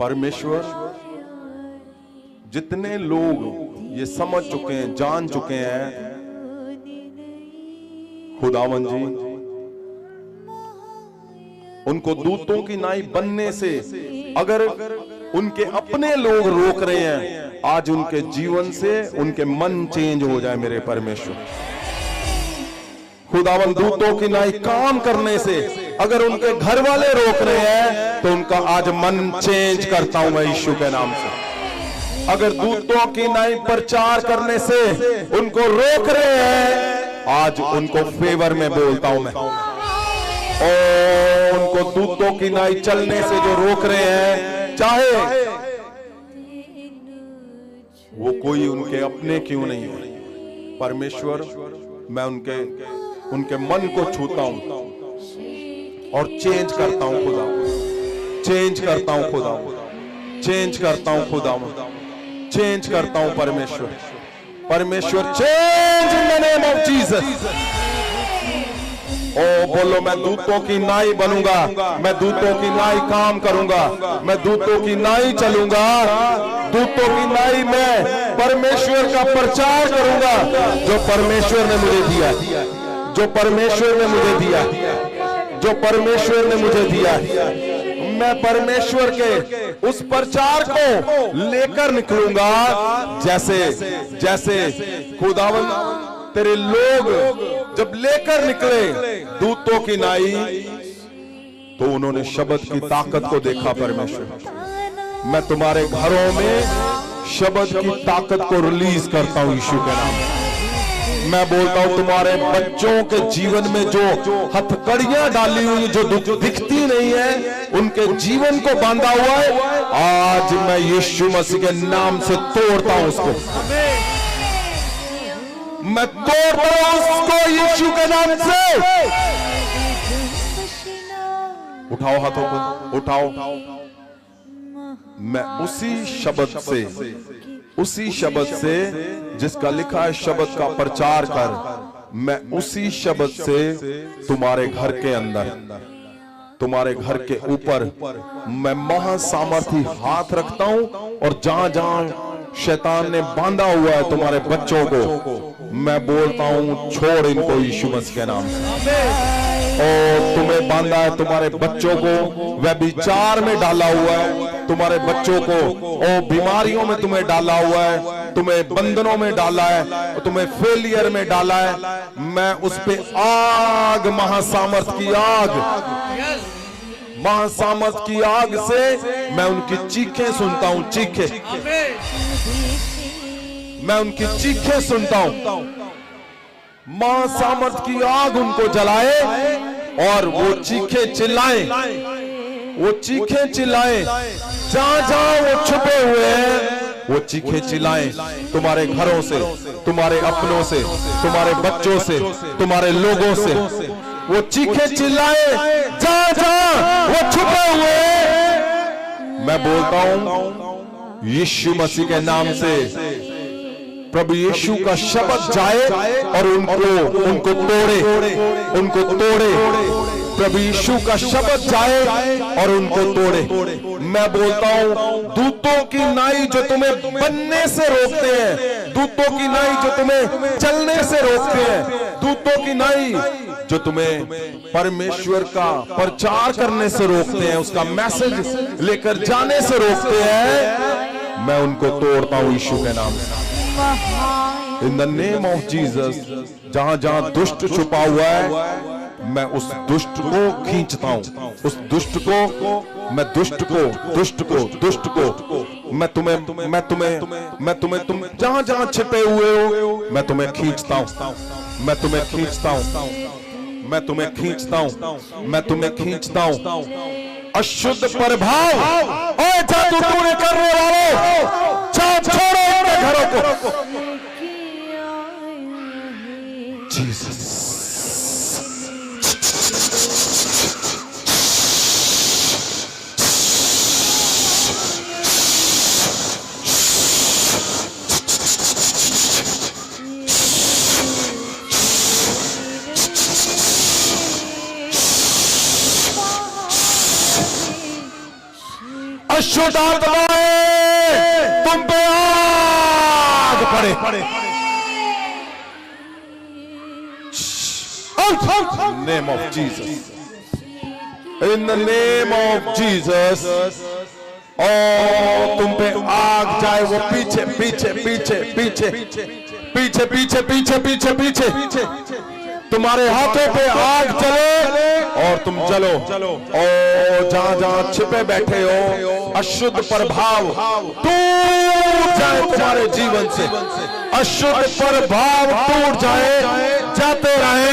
परमेश्वर जितने लोग ये समझ चुके हैं, जान चुके हैं, खुदावंद जी उनको दूतों की नाई बनने से अगर उनके अपने लोग रोक रहे हैं, आज उनके जीवन से उनके मन चेंज हो जाए। मेरे परमेश्वर खुदावंद, दूतों की नाई काम करने से अगर उनके घर वाले रोक रहे हैं, तो उनका आज मन चेंज करता हूं मैं यीशु के नाम से। अगर दूतों की नाई प्रचार करने से उनको रोक रहे हैं, आज उनको फेवर में बोलता हूं मैं। और उनको दूतों की नाई चलने से जो रोक रहे हैं, चाहे वो कोई उनके अपने क्यों नहीं है, परमेश्वर मैं उनके मन को छूता हूं और चेंज करता हूं खुदा, चेंज करता हूं खुदा, चेंज करता हूं खुदा, चेंज करता हूं परमेश्वर। परमेश्वर change in the name of Jesus. ओ बोलो, मैं दूतों की नाई बनूंगा, मैं दूतों की नाई काम करूंगा, मैं दूतों की नाई चलूंगा, दूतों की नाई में परमेश्वर का प्रचार करूंगा। जो परमेश्वर ने मुझे दिया, जो परमेश्वर ने मुझे दिया, जो परमेश्वर ने मुझे दिया, मैं परमेश्वर के उस प्रचार को लेकर निकलूंगा। जैसे जैसे खुदावंद तेरे लोग जब लेकर निकले दूतों की नाई, तो उन्होंने शब्द की ताकत को देखा। परमेश्वर मैं तुम्हारे घरों में शब्द की ताकत को रिलीज करता हूं यीशु के नाम में। मैं बोलता हूं, तुम्हारे बच्चों के जीवन में जो हथकड़ियां डाली हुई, जो दिखती नहीं है, उनके जीवन को बांधा हुआ है, आज मैं यीशु मसीह के नाम से तोड़ता हूं उसको। मैं तोड़ता हूं उसको यीशु के नाम से। उठाओ हाथों को, उठाओ। मैं उसी शब्द से जिसका लिखा है शब्द का प्रचार कर, मैं उसी शब्द से तुम्हारे घर के अंदर, तुम्हारे घर के ऊपर मैं महासामर्थी हाथ रखता हूं, और जहां जहां शैतान ने बांधा हुआ है तुम्हारे बच्चों को, मैं बोलता हूं छोड़ इनको यीशु मसीह के नाम से। और तुम्हें बांधा है तुम्हारे बच्चों को, व्यभिचार में डाला हुआ है तुम्हारे बच्चों को, और बीमारियों में तुम्हें डाला हुआ है, तुम्हें बंधनों में डाला है, तुम्हें फेलियर में डाला है। मैं उस पे आग, महासामर्थ की आग, महासामर्थ की आग से मैं उनकी चीखें सुनता हूं, चीखें, मैं उनकी चीखें सुनता हूं। महासामर्थ की आग उनको जलाए और वो चीखें चिल्लाएं, वो चीखें चिल्लाएं, जहां जहां वो छुपे हुए हैं वो चीखें चिल्लाएं, तुम्हारे घरों से, तुम्हारे अपनों से, तुम्हारे बच्चों से, तुम्हारे लोगों से। वो चीखे चिल्लाए, जा जा वो छुपे हुए। मैं बोलता हूं यीशु मसीह के नाम से प्रभु यीशु का शब्द जाए और उनको तोड़े। प्रभु यीशु का शब्द जाए और उनको तोड़े। मैं बोलता हूं दूतों की नाई जो तुम्हें बनने से रोकते हैं, दूतों की नाई जो तुम्हें चलने से रोकते हैं, दूतों की नाई जो तुम्हें परमेश्वर का प्रचार करने से रोकते हैं, उसका मैसेज लेकर जाने से रोकते हैं, मैं उनको तोड़ता हूं यीशु के नाम से। इन द नेम ऑफ जीसस। जहां जहां दुष्ट छुपा हुआ है, मैं उस दुष्ट को खींचता हूं, उस दुष्ट को मैं तुम जहां जहां छिपे हुए हो, मैं तुम्हें खींचता हूं, मैं तुम्हें खींचता हूं, मैं तुम्हें खींचता हूं, मैं तुम्हें खींचता हूं। अशुद्ध प्रभाव और जादू टूने करने वालों, छोड़ो इनके घरों को। जीसस। अशुद्ध आत्माएं तुम पे आग पड़े। Name of Jesus, in the name of Jesus. और तुम पे आग जाए, वो पीछे पीछे पीछे पीछे पीछे पीछे पीछे पीछे पीछे तुम्हारे हाथों पे आग चले और तुम चलो। और जहां जहां छिपे बैठे हो, अशुद्ध प्रभाव टूट जाए तुम्हारे जीवन से, अशुद्ध प्रभाव टूट जाए, जाते रहे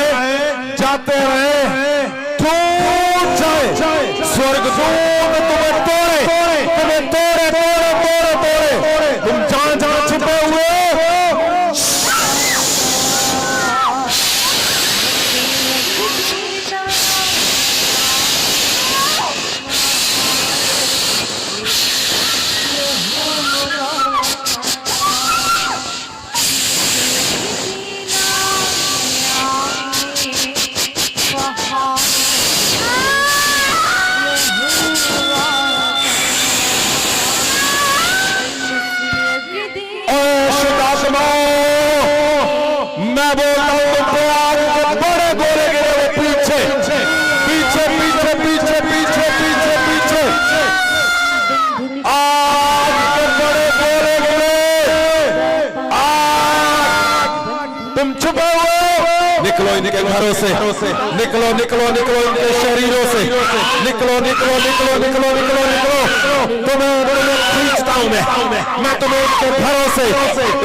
टूट जाए। स्वर्गदूत तुम्हें तोड़े, तुम जहां जहां छिपे हुए इनके घरों से निकलो, इनके शरीरों से निकलो। तुम्हें खींचता हूं मैं तुम्हें इनके घरों से,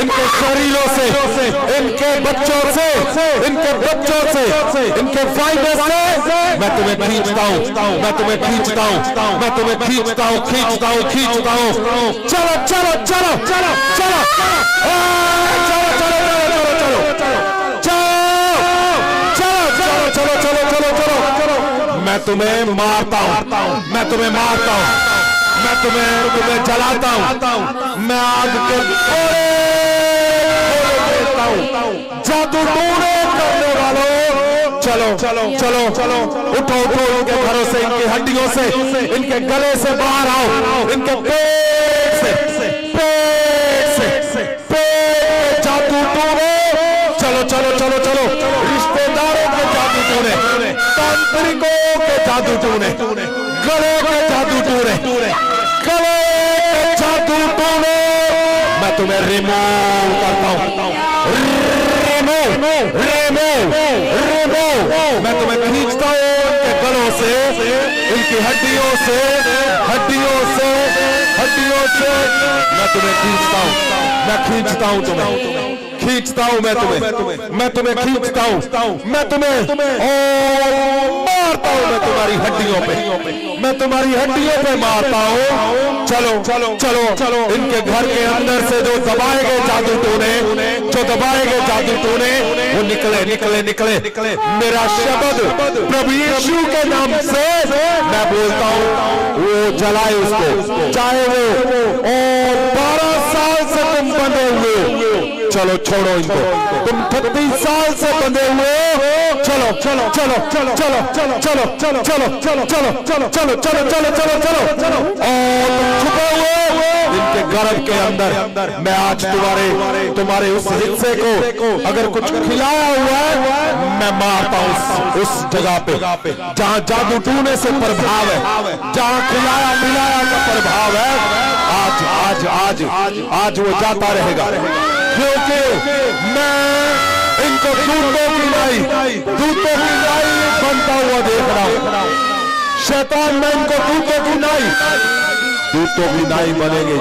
इनके शरीरों से, इनके बच्चों से, इनके फायदे से मैं तुम्हें खींचता हूं, खींचता हूं। चलो। मैं तुम्हें मारता हूं, मैं तुम्हें जलाता हूं, मैं आग के देता हूं। जादू टूने करने वालों, चलो उठो इनके घरों से, इनकी हड्डियों से, इनके गले से बाहर आओ, इनके पेट से जादू टूने। चलो रिश्तेदारों के जादू टूने, तांत्रिकों के जादू टूने, गले के जादू टूने, मैं तुम्हें रिमूव करता हूं, मैं तुम्हें खींचता हूं इनके गलों से, इनकी हड्डियों से मैं तुम्हें खींचता हूं, मैं खींचता हूं मैं तुम्हें खींचता हूं, मैं तुम्हें मारता हूँ मैं तुम्हारी हड्डियों पे, मैं तुम्हारी हड्डियों पे मारता हूँ। चलो चलो चलो चलो, इनके घर के अंदर से जो दबाए गए जादू टूने, जो दबाए गए जादू टूने, वो निकले निकले निकले निकले। मेरा शब्द प्रभु यीशु के नाम से मैं बोलता हूँ, वो जलाए उसको, चाहे वो और 12 साल से तुम बंधे हुए, चलो छोड़ो इनको, तुम 36 साल से बंधे हुए, चलो चलो चलो चलो चलो चलो चलो चलो चलो चलो चलो चलो चलो चलो चलो चलो चलो चलो, और तुम छुपे हुए इनके गर्भ के अंदर, मैं आज तुम्हारे उस हिस्से को अगर कुछ खिलाया हुआ है, मैं मारता हूँ उस जगह पे जहाँ जादू टूने से प्रभाव है, जहाँ खिलाया पिलाया का प्रभाव है। आज आज आज आज वो जाता रहेगा, क्योंकि मैं इनको दूतों की नाई बनता हुआ देख रहा हूँ। शैतान में इनको दूतों की नाई बनेंगे, दूतों की नाई बनेंगे,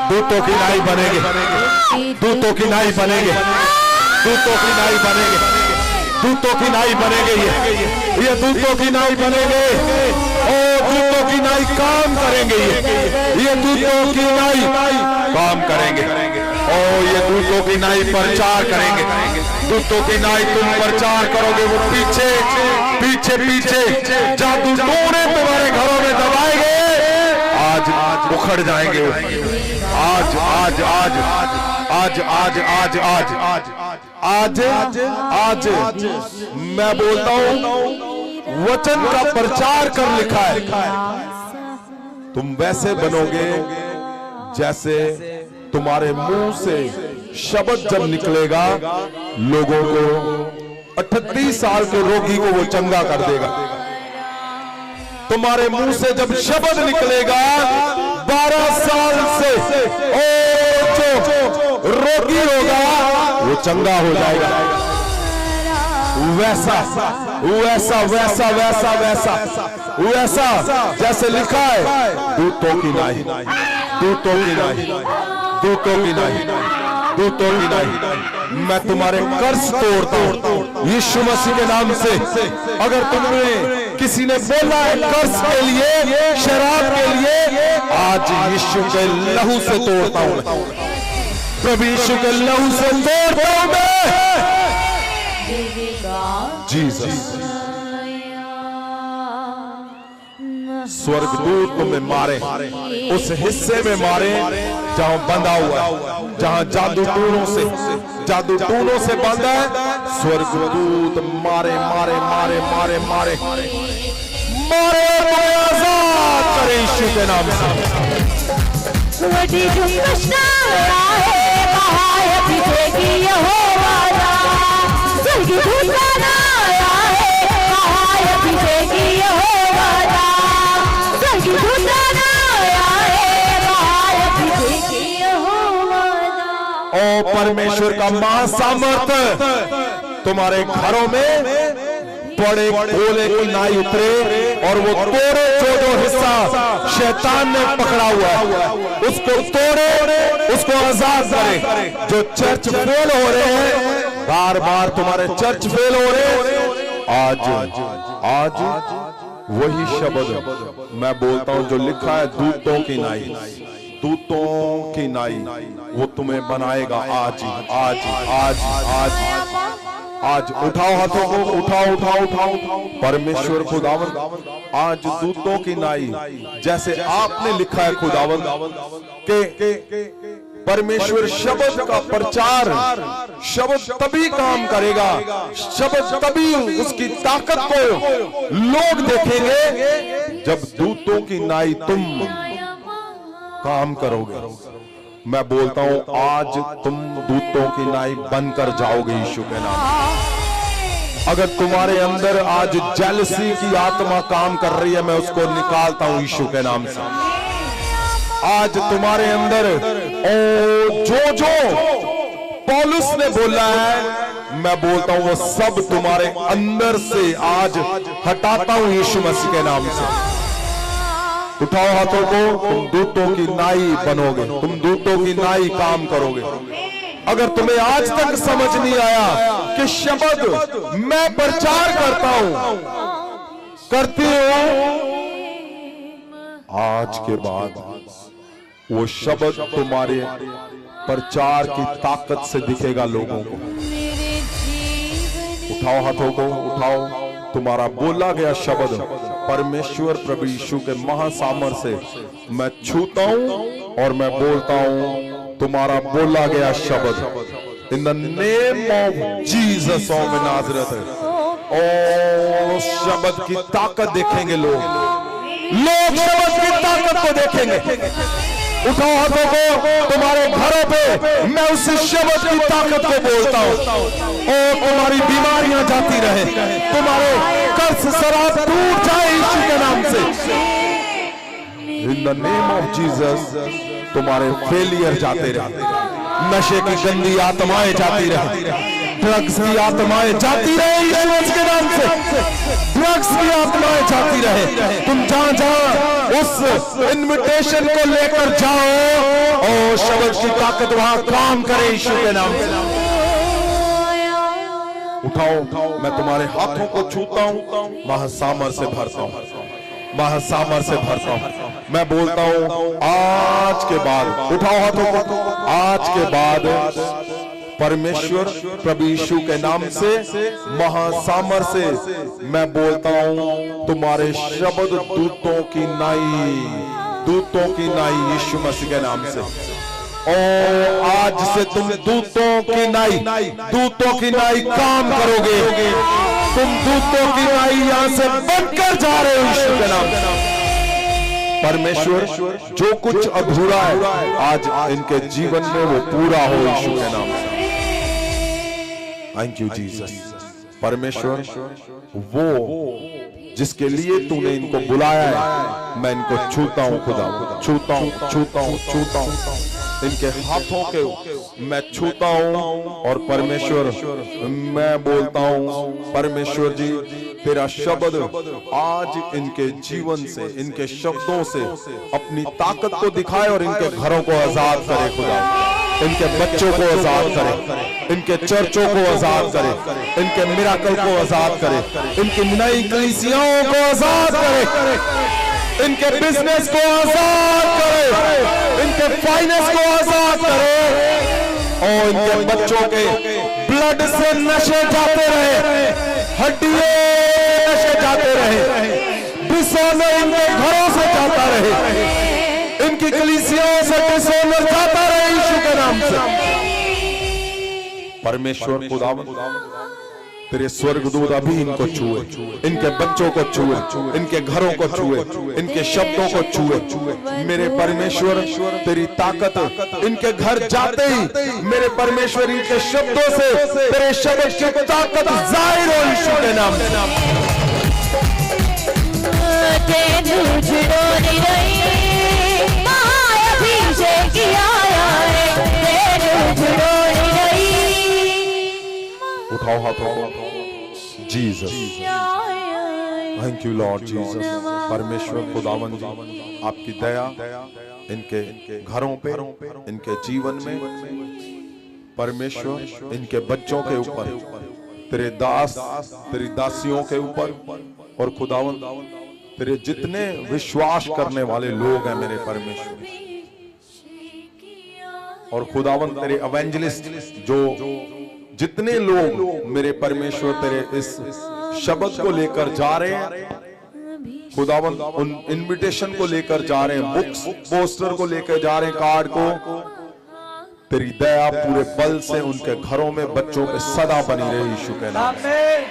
दूतों की नाई बनेंगे, दूतों की नाई बनेंगे, दूतों की नाई बनेंगे, ये दूतों की नाई बनेंगे, और दूतों की नाई काम करेंगे, ये दूतों की नाई काम करेंगे, और ये दूतों की नाई प्रचार करेंगे। दूतों की नाई तुम प्रचार करोगे, वो पीछे पीछे पीछे जादू टूने तुम्हारे घरों में दबाएंगे, आज उखड़ जाएंगे। आज आज आज आज आज आज आज आज आज आज मैं बोलता हूं, वचन का प्रचार कर लिखा है, तुम वैसे बनोगे जैसे तुम्हारे मुंह से शब्द जब निकलेगा, लोगों को 38 साल के रोगी को वो चंगा कर देगा। तुम्हारे मुंह से जब शब्द निकलेगा, 12 साल से जो रोगी होगा वो चंगा हो जाएगा। वैसा वैसा वैसा वैसा वैसा वैसा जैसे लिखा है, दूतों की नाई, दूतों की नाई, दूतों की नाई, दूतों की नाई। मैं तुम्हारे कर्ज तोड़ता हूं यीशु मसीह के नाम से। अगर तुमने किसी ने बोला है कर्ज के लिए, शराब के लिए, आज यीशु के लहू से तोड़ता हूं, प्रभु यीशु के लहू से तोड़ता हूं मैं। जीसस स्वर्गदूत तुम्हें मारे, उस हिस्से में मारे जहां बंधा हुआ है, जहां जादू टूनों से बंधा है। स्वर्गदूत मारे मारे मारे मारे मारे मारे, आजाद करे यीशु के नाम से। ओ परमेश्वर का महासामर्थ्य तुम्हारे घरों में बड़े गोले की नाई उतरे, और वो तोड़े जो हिस्सा शैतान ने पकड़ा हुआ है, उसको तोड़े, उसको आजाद करे। जो चर्च फेल हो रहे हैं, बार बार तुम्हारे चर्च फेल हो रहे हैं, आज वही शब्द मैं बोलता हूं जो लिखा है, दूतों की नाई, दूतों की नाई वो तुम्हें बनाएगा। आज आज आज आज आज उठाओ हाथों को, उठाओ उठाओ उठाओ। परमेश्वर खुदावंद आज दूतों की नाई, जैसे आपने लिखा है खुदावंद के परमेश्वर शब्द का प्रचार, शब्द तभी काम करेगा, शब्द तभी उसकी ताकत को लोग देखेंगे जब दूतों की नाई तुम काम करोगे। मैं बोलता हूं आज तुम दूतों की नाई बनकर जाओगे यीशु के नाम। अगर तुम्हारे अंदर आज जेलसी की आत्मा काम कर रही है, मैं उसको निकालता हूं यीशु के नाम से। आज तुम्हारे अंदर जो पौलुस ने बोला है, मैं बोलता हूं वो सब तुम्हारे अंदर से आज हटाता हूं यीशु मसीह के नाम से। उठाओ हाथों को, तुम दूतों की नाई बनोगे, तुम दूतों की नाई काम करोगे। अगर तुम्हें आज तक समझ नहीं आया कि शब्द मैं प्रचार करता हूं, करती हूं, आज के बाद वो शब्द तुम्हारे प्रचार की ताकत से दिखेगा लोगों को। उठाओ हाथों को, उठाओ। तुम्हारा बोला गया शब्द परमेश्वर प्रभु यीशु के महासामर्थ से मैं छूता हूं और मैं बोलता हूं, तुम्हारा बोला गया शब्द इन the name of Jesus of Nazareth. और शब्द की ताकत देखेंगे लोग शब्द की ताकत को देखेंगे। उठाओ हाथों को। तुम्हारे घरों पे मैं उस शब्द की ताकत को बोलता हूं और तुम्हारी बीमारियां जाती रहे, तुम्हारे कर्ज शराब टूट जाए यीशु के नाम से। इन द नेम ऑफ जीसस तुम्हारे फेलियर जाते रहे, नशे की गंदी आत्माएं जाती रहे, ड्रग्स की आत्माएं जाती रहे यीशु के नाम से। ड्रग्स की आत्माएं जाती रहे। तुम जहां जहां उस इन्विटेशन को लेकर जाओ और शब्द की ताकत वहां काम करे यीशु के नाम से। उठाओ, मैं तुम्हारे हाथों को छूता हूं, महासामर्थ से भरता हूं, महासामर्थ से भरता हूं। मैं बोलता हूं आज के बाद, उठाओ हाथों को, आज के बाद परमेश्वर प्रभु यीशु के नाम से महासामर्थ से मैं बोलता हूं, तुम्हारे शब्द दूतों की नाई यीशु मसीह के नाम से। और आज से तुम दूतों की नाई काम करोगे। तुम दूतों की नाई यहां से बनकर जा रहे हो यीशु के नाम से। परमेश्वर जो कुछ अधूरा है आज इनके जीवन में वो पूरा हो यीशु के नाम से। Thank you Jesus. परमेश्वर वो जिसके लिए तूने इनको बुलाया है, मैं इनको छूता हूं खुदा, छूता हूं इनके हाथों के मैं छूता हूं। और परमेश्वर मैं बोलता हूं, परमेश्वर जी तेरा शब्द आज इनके जीवन से, इनके शब्दों से अपनी ताकत को दिखाए और इनके घरों को आजाद करे खुदा, इनके बच्चों को आजाद करे, इनके चर्चों को आजाद करे, इनके मिराकल को आजाद करे, इनकी नई कलीसियाओं को आजाद करे, इनके बिजनेस को आजाद करे, इनके फाइनेंस को आजाद करे। और इनके बच्चों के ब्लड से नशे जाते रहे, हड्डियों नशे जाते रहे, डिसऑनर इनके घरों से जाता रहे, इनकी कलीसियाओं से डिसऑनर जाता रहे यीशु के नाम से। परमेश्वर खुदावंद तेरे स्वर्गदूत अभी इनको छुए, इनके बच्चों को छुए, इनके घरों को छुए, इनके शब्दों को छुए। मेरे परमेश्वर तेरी ताकत इनके घर जाते ही मेरे परमेश्वर इनके शब्दों से तेरे शब्द की ताकत जाहिर हो यीशु के नाम से। उठाओ हाथों को। Jesus, thank you Lord Jesus. परमेश्वर खुदावंद जी आपकी दया इनके घरों पे, इनके जीवन में, परमेश्वर इनके बच्चों के ऊपर, तेरे दास तेरी दासियों के ऊपर, और खुदावंद तेरे जितने विश्वास करने वाले लोग हैं मेरे परमेश्वर, और खुदावंद तेरे एवेंजलिस्ट जो जितने लोग मेरे परमेश्वर तेरे इस शब्द को लेकर जा रहे हैं खुदावंद, उन इनविटेशन को लेकर जा रहे हैं, बुक्स पोस्टर को लेकर जा रहे हैं, कार्ड को, तेरी दया पूरे बल से उनके घरों में, बच्चों पे सदा बनी रहे यीशु के नाम में।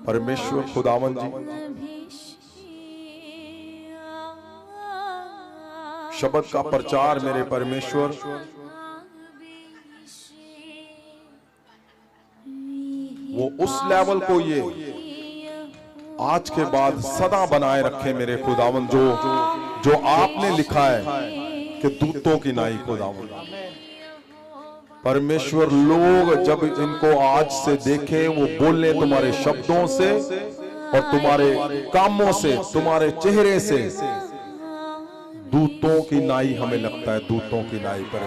परमेश्वर खुदावंद जी शब्द का प्रचार मेरे परमेश्वर वो उस लेवल को ये आज के बाद सदा बनाए रखे मेरे खुदावन, जो आपने लिखा है कि दूतों की नाई खुदावन। परमेश्वर लोग जब इनको आज से देखें वो बोले तुम्हारे शब्दों से और तुम्हारे कामों से, तुम्हारे चेहरे से, दूतों की नाई हमें लगता है, दूतों की नाई पर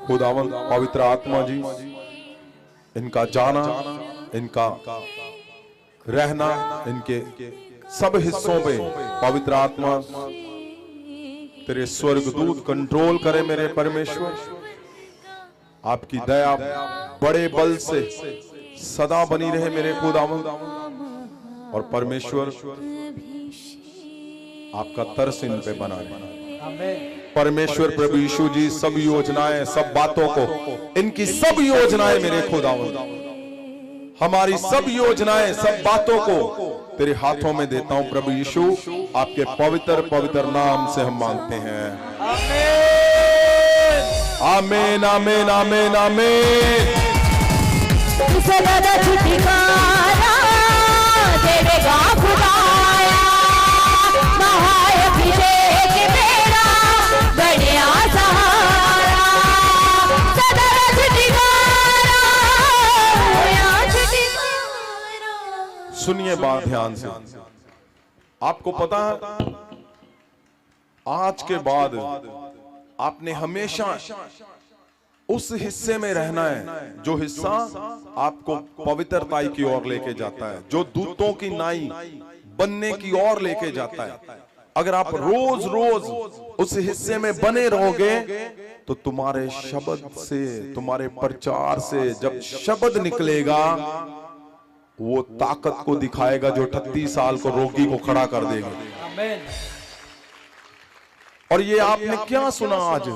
खुदावंद पवित्र आत्मा जी, इनका जाना, इनका रहना, इनके सब हिस्सों पे पवित्र आत्मा तेरे स्वर्गदूत कंट्रोल करे मेरे परमेश्वर। आपकी दया बड़े बल से सदा बनी रहे मेरे खुदावंद। और परमेश्वर आपका तरस इन पे बना रहे। परमेश्वर प्रभु यीशु जी, सब योजनाएं, सब बातों को, इनकी सब योजनाएं मेरे खुदावंद, हमारी सब योजनाएं, सब बातों को तेरे हाथों में देता हूं प्रभु यीशु। आपके पवित्र पवित्र नाम से हम मांगते हैं, आमीन आमीन आमीन आमीन। देवेगा खुदाया महाअभिषेक मेरा बढ़िया सहारा, सदा छुटकारा होया छुटकारा। सुनिए बात ध्यान से। आपको पता है, आज के बाद आपने हमेशा उस हिस्से में रहना है जो हिस्सा आपको पवित्रताई की ओर लेके जाता है, जो दूतों की नाई बनने की ओर लेके जाता है। अगर आप रोज रोज उस हिस्से में बने रहोगे तो तुम्हारे शब्द से, तुम्हारे प्रचार से जब शब्द निकलेगा, वो ताकत को दिखाएगा जो 38 साल को रोगी को खड़ा कर देगा। और ये आपने क्या सुना आज?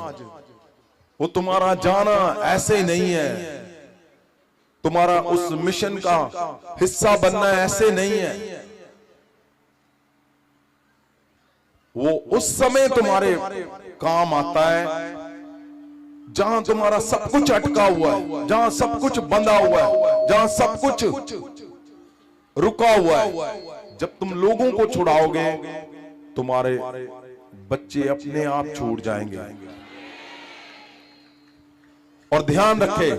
वो तुम्हारा जाना ऐसे ही नहीं है, तुम्हारा उस मिशन का हिस्सा बनना ऐसे नहीं है। वो उस समय तुम्हारे काम आता है जहां तुम्हारा सब कुछ अटका हुआ है, जहां सब कुछ बंधा हुआ है, जहां सब कुछ रुका हुआ है। जब तुम लोगों को छुड़ाओगे, तुम्हारे बच्चे अपने आप छूट जाएंगे। और ध्यान रखे,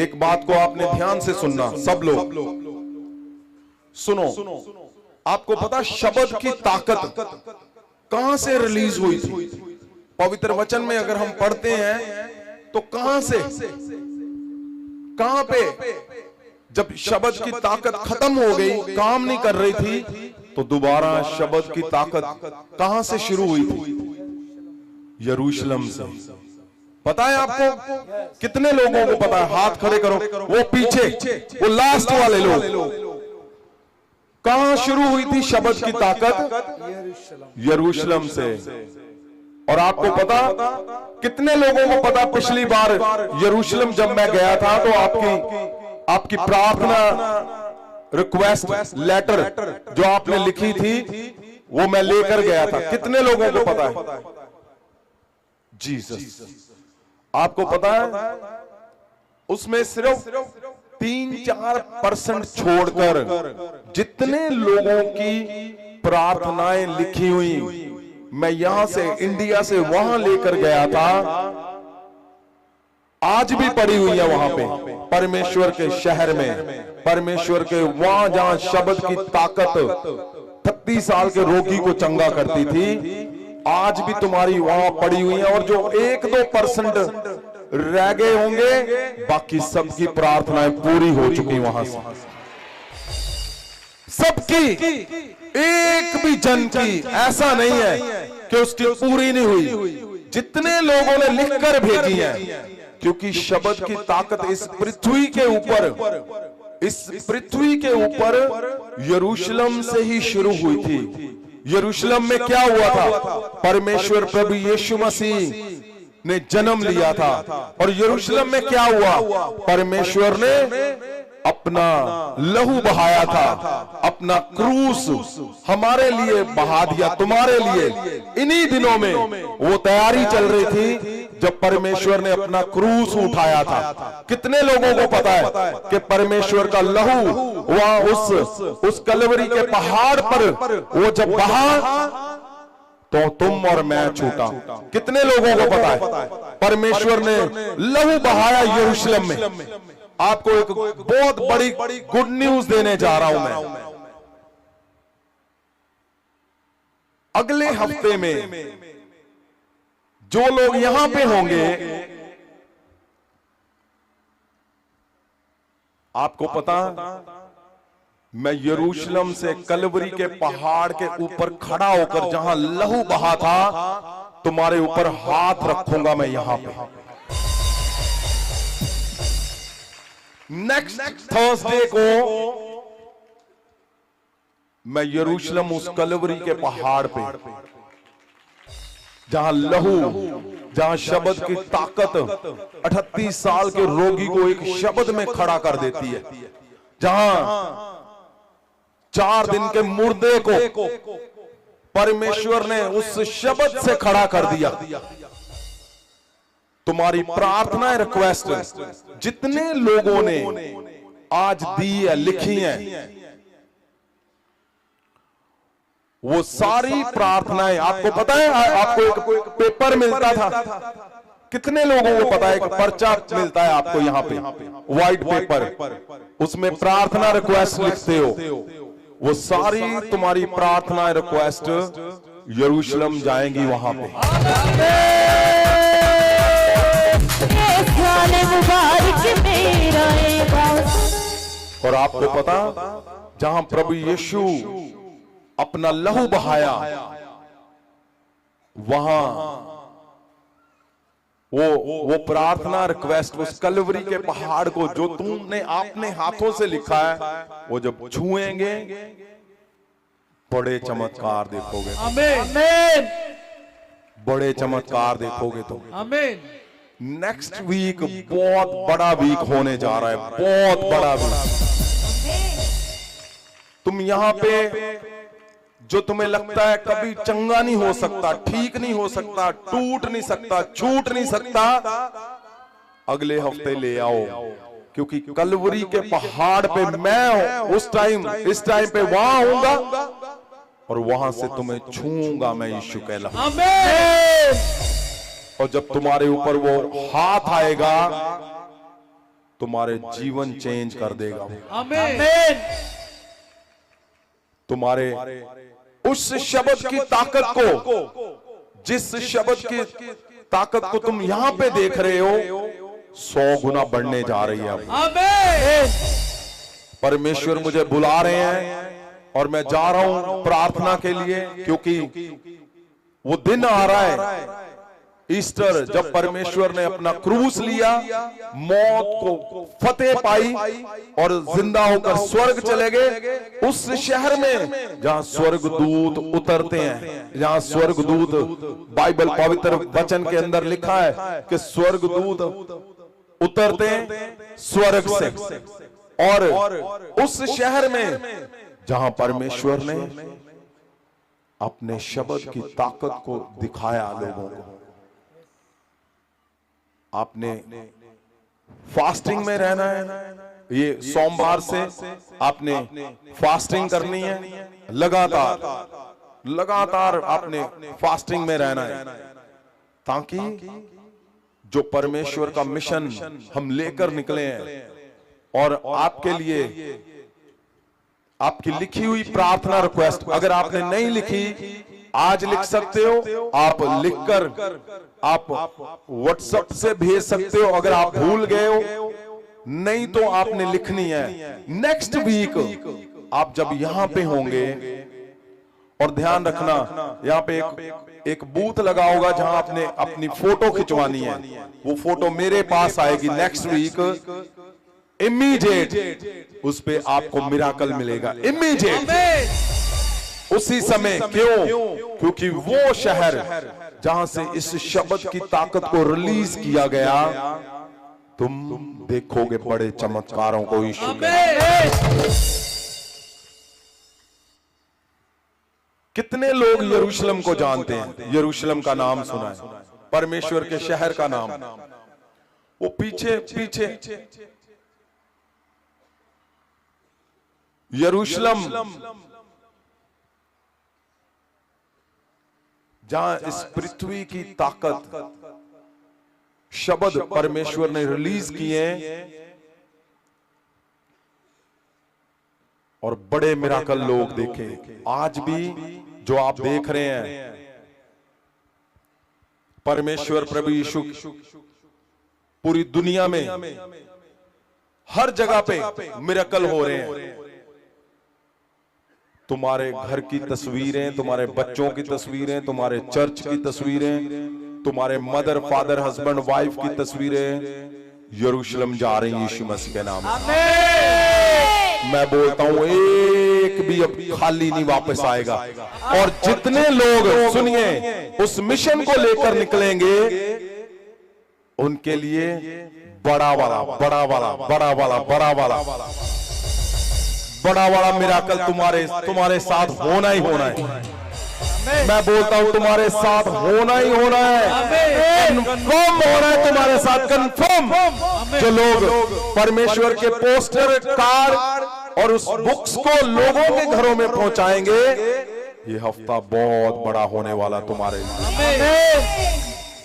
एक बात को आपने ध्यान से सुनना, सब लोग सुनो। आपको पता शब्द की ताकत कहां से रिलीज हुई थी? पवित्र वचन में अगर हम पढ़ते हैं तो कहां से, कहां पे? जब शब्द की ताकत खत्म हो गई, काम नहीं कर रही थी, तो दोबारा शब्द की ताकत कहां से शुरू हुई थी? यरूशलेम से। पता है आपको? कितने लोगों को पता है? हाथ खड़े करो। वो पीछे, वो लास्ट वाले लोग। कहां शुरू हुई थी शब्द की ताकत? यरूशलेम से। और आपको पता, कितने लोगों को पता, पिछली बार यरूशलेम जब मैं गया था तो आपकी प्रार्थना रिक्वेस्ट लेटर जो आपने लिखी थी वो मैं लेकर गया था। कितने लोगों को पता है? जीसस। आपको पता है उसमें सिर्फ 3-4% छोड़कर जितने लोगों की प्रार्थनाएं लिखी हुई, मैं यहां से, इंडिया से वहां लेकर गया था, आज भी पड़ी हुई है वहां पे, परमेश्वर के शहर में, परमेश्वर के वहां जहां शब्द की ताकत 36 साल के रोगी को चंगा करती थी, आज भी तुम्हारी वहां पड़ी हुई है। और जो 1-2% रह गए होंगे, बाकी सबकी प्रार्थनाएं पूरी हो चुकी वहां से, सबकी, एक भी जन की ऐसा नहीं है कि उसकी पूरी नहीं हुई। जितने लोगों ने लिखकर भेजी है, क्योंकि शब्द की ताकत इस पृथ्वी के ऊपर, इस पृथ्वी के ऊपर यरूशलेम से ही शुरू हुई थी। यरूशलेम में क्या हुआ था? परमेश्वर प्रभु यीशु मसीह ने जन्म लिया था। और यरूशलेम में क्या हुआ? परमेश्वर ने अपना लहू बहाया था, अपना क्रूस हमारे लिए बहा दिया, तुम्हारे लिए। इन्हीं दिनों में वो तैयारी चल रही थी जब परमेश्वर ने अपना क्रूस उठाया था। कितने लोगों को पता है कि परमेश्वर का लहू वहां उस कलवरी के पहाड़ पर वो जब बहा तो तुम और मैं छूटा? कितने लोगों को पता है? परमेश्वर ने लहू बहाया यरूशलेम में। आपको एक बहुत बड़ी गुड न्यूज देने जा रहा हूं मैं। अगले हफ्ते में जो लोग यहां पे होंगे, आपको पता, मैं यरूशलेम से कलवरी के पहाड़ के ऊपर खड़ा होकर जहां लहू बहा था, तुम्हारे ऊपर हाथ रखूंगा मैं यहां पे। नेक्स्ट थर्सडे को मैं यरूशलेम उस कलवरी के पहाड़ पे, जहां लहू, जहां शब्द की ताकत 38 साल के रोगी को एक शब्द में खड़ा कर देती है, जहां 4 दिन के मुर्दे को परमेश्वर ने उस शब्द से खड़ा कर दिया। तुम्हारी प्रार्थना रिक्वेस्ट जितने लोगों ने आज दी है, लिखी है, वो सारी प्रार्थनाएं, आपको पता है, आपको एक पेपर मिलता था, कितने लोगों को पता है, एक पर्चा मिलता है आपको यहां पे, व्हाइट पेपर, उसमें प्रार्थना रिक्वेस्ट लिखते हो, वो सारी तुम्हारी प्रार्थना रिक्वेस्ट यरूशलेम जाएंगी वहां पे। और आपको पता, जहां प्रभु यीशु अपना लहू बहाया, वहां वो प्रार्थना रिक्वेस्ट उस कलवरी के पहाड़ को जो तुमने अपने हाथों से लिखा है, वो जब छुएंगे बड़े चमत्कार देखोगे। आमीन। बड़े चमत्कार देखोगे तुम। आमीन। नेक्स्ट वीक बहुत बड़ा वीक होने जा रहा है, बहुत बड़ा वीक। तुम यहां पे जो तुम्हें लगता है कभी चंगा नहीं हो सकता, ठीक नहीं हो सकता, टूट नहीं सकता, छूट नहीं सकता, अगले हफ्ते ले आओ, क्योंकि कलवरी के पहाड़ पे मैं उस टाइम, इस टाइम पे वहां होऊंगा और वहां से तुम्हें छूऊंगा मैं, यीशु कहला। आमीन। और जब तुम्हारे ऊपर वो हाथ आएगा, तुम्हारे जीवन चेंज कर देगा। आमीन। तुम्हारे उस शब्द की ताकत को, जिस शब्द की ताकत को तुम यहां पे देख रहे हो, 100 गुना बढ़ने जा रही है। आमीन। परमेश्वर मुझे बुला रहे हैं और मैं जा रहा हूं प्रार्थना के लिए, क्योंकि वो दिन आ रहा है, ईस्टर, जब परमेश्वर ने अपना क्रूस लिया, मौत को फतेह पाई और जिंदा होकर स्वर्ग चले गए। उस शहर में जहां स्वर्गदूत उतरते हैं, जहां स्वर्गदूत, बाइबल पवित्र वचन के अंदर लिखा है कि स्वर्गदूत उतरते हैं स्वर्ग से, और उस शहर में जहां परमेश्वर ने अपने शब्द की ताकत को दिखाया लोगों को। आपने फास्टिंग में रहना है, ये सोमवार से आपने फास्टिंग करनी है, लगातार आपने फास्टिंग में रहना है, ताकि जो परमेश्वर का मिशन हम लेकर निकले हैं, और आपके लिए आपकी लिखी हुई प्रार्थना रिक्वेस्ट, अगर आपने नहीं लिखी, आज लिख सकते हो, आप लिखकर आप व्हाट्सएप से भेज सकते हो, अगर आप भूल गए हो, नहीं तो आपने लिखनी है। नेक्स्ट वीक आप जब यहां पे होंगे, और ध्यान रखना, यहां पे एक बूथ लगा होगा जहां आपने अपनी फोटो खिंचवानी है, वो फोटो मेरे पास आएगी नेक्स्ट वीक, इमीडिएट उस पे आपको मिराकल मिलेगा, इमीडिएट, उसी समय। क्यों? क्योंकि वो शहर जहां से इस शब्द की ताकत को रिलीज किया गया, तुम देखोगे बड़े चमत्कारों को यीशु के। कितने लोग यरूशलेम को जानते हैं? यरूशलेम का नाम सुना है, परमेश्वर के शहर का नाम। वो पीछे यरूशलेम, जहां इस पृथ्वी की ताकत, शब्द परमेश्वर ने रिलीज किए, और बड़े मिराकल लोग देखे। आज भी जो आप देख रहे हैं, परमेश्वर प्रभु यीशु पूरी दुनिया में हर जगह पे मिरेकल हो रहे हैं। तुम्हारे घर की तस्वीरें, तुम्हारे बच्चों की तस्वीरें, तुम्हारे चर्च की तस्वीरें, तुम्हारे मदर फादर हस्बैंड वाइफ की तस्वीरें यरूशलेम जा रही यीशु मसीह के नाम से। मैं बोलता हूं एक भी अब खाली नहीं वापस आएगा। और जितने लोग सुनिए उस मिशन को लेकर निकलेंगे उनके लिए बड़ा वाला बड़ा वाला बड़ा वाला बड़ा वाला बड़ा वाला मिराकल तुम्हारे साथ होना ही होना है। मैं बोलता हूं तुम्हारे साथ होना ही होना है, कन्फर्म होना है तुम्हारे साथ, कन्फर्म। जो लोग परमेश्वर के पोस्टर कार्ड और उस बुक्स को लोगों के घरों में पहुंचाएंगे, ये हफ्ता बहुत बड़ा होने वाला तुम्हारे लिए।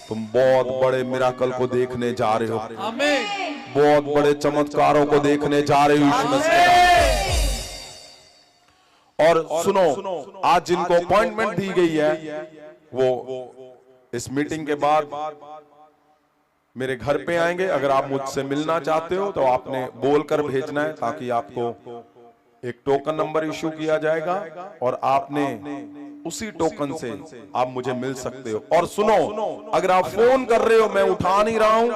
तुम बहुत बड़े मिराकल को देखने जा रहे हो, बहुत बड़े चमत्कारों को देखने जा रहे हो यीशु मसीह। और सुनो, आज जिनको अपॉइंटमेंट दी गई है वो इस मीटिंग के बाद मेरे घर पे आएंगे। अगर आप मुझसे मिलना चाहते हो तो आपने बोलकर भेजना है, ताकि आपको एक टोकन नंबर इशू किया जाएगा और आपने उसी टोकन से आप मुझे मिल सकते हो। और सुनो, अगर आप फोन कर रहे हो, मैं उठा नहीं रहा हूं,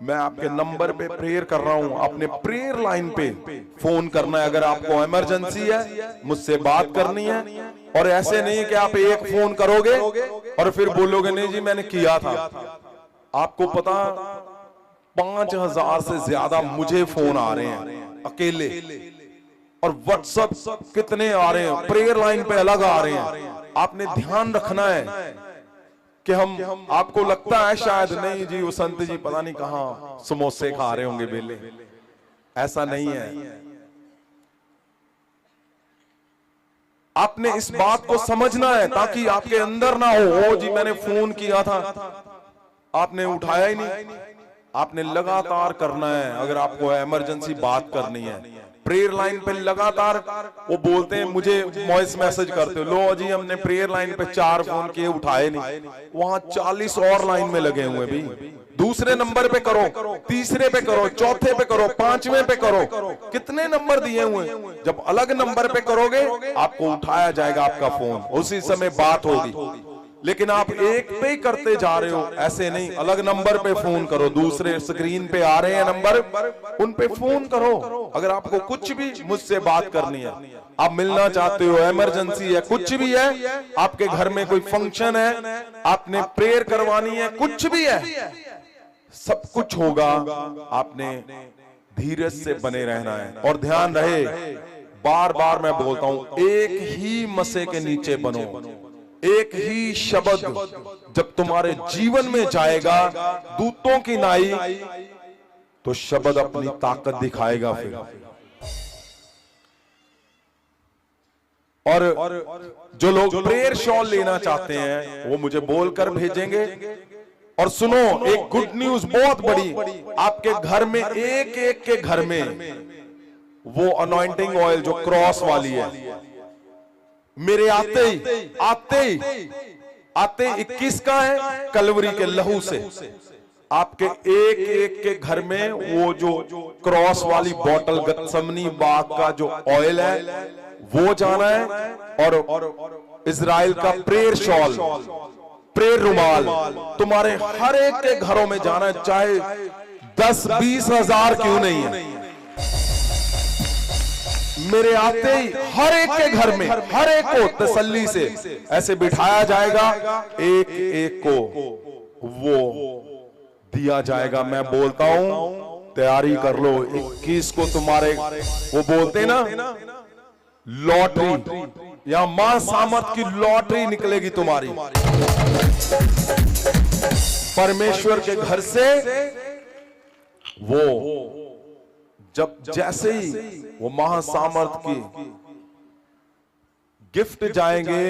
मैं आपके नंबर पे प्रेयर कर रहा हूं, अपने प्रेयर लाइन पे फोन करना है। अगर आपको इमरजेंसी है, मुझसे बात करनी है। और ऐसे नहीं कि आप एक फोन करोगे और फिर बोलोगे नहीं जी मैंने किया था। आपको पता 5000 से ज्यादा मुझे फोन आ रहे हैं अकेले, और व्हाट्सएप कितने आ रहे हैं, प्रेयर लाइन पे अलग आ रहे हैं। आपने ध्यान रखना है कि हम, आपको लगता है शायद नहीं जी वो संत जी पता नहीं कहां समोसे खा रहे होंगे बेले, ऐसा नहीं है। आपने इस बात को समझना है ताकि आपके अंदर ना हो, ओ जी मैंने फोन किया था आपने उठाया ही नहीं। आपने लगातार करना है। अगर आपको इमरजेंसी बात करनी है, प्रेयर लाइन पे लगातार वो बोलते हैं, मुझे वॉइस मैसेज करते हो, लो जी हमने प्रेयर लाइन पे 4 फोन किए उठाए नहीं, वहां 40 और लाइन में लगे हुए भी। दूसरे नंबर पे करो, तीसरे पे करो, चौथे पे करो, 5वें पे करो, कितने नंबर दिए हुए। जब अलग नंबर पे करोगे आपको उठाया जाएगा आपका फोन, उसी समय बात होगी। लेकिन आप एक पे ही करते जा रहे हो, ऐसे नहीं। अलग नंबर पे फोन करो, दूसरे स्क्रीन पे आ रहे हैं नंबर, उन पे फोन करो। अगर आपको कुछ भी मुझसे बात करनी है, आप मिलना चाहते हो, इमरजेंसी है, कुछ भी है, आपके घर में कोई फंक्शन है, आपने प्रेयर करवानी है, कुछ भी है, सब कुछ होगा। आपने धीरज से बने रहना है। और ध्यान रहे, बार बार मैं बोलता हूं, एक ही मसे के नीचे बनो। एक ही शब्द जब तुम्हारे जीवन में जाएगा दूतों की नाई, तो शब्द अपनी ताकत दिखाएगा फिर। और जो लोग प्रेयर शॉल लेना चाहते हैं वो मुझे बोलकर भेजेंगे। और सुनो, एक गुड न्यूज बहुत बड़ी, आपके घर में एक एक के घर में वो अनॉइंटिंग ऑयल जो क्रॉस वाली है, मेरे आते 21 का है, कलवरी के लहू से आपके एक एक के घर में वो जो क्रॉस वाली बोतल, गत्समनी बाग का जो ऑयल है वो जाना है। और इजराइल का प्रेयर शॉल, प्रेयर रुमाल तुम्हारे हर एक के घरों में जाना है, चाहे 10-20 हजार क्यों नहीं है। मेरे आते ही हर एक के घर में, हर एक को तसल्ली से ऐसे बिठाया जाएगा, एक एक को वो दिया जाएगा। मैं बोलता हूं तैयारी कर लो, 21 को तुम्हारे वो बोलते ना लॉटरी, या मां सामर्थ की लॉटरी निकलेगी तुम्हारी। परमेश्वर के घर से वो जब जैसे ही वो महासामर्थ की गिफ्ट जाएंगे,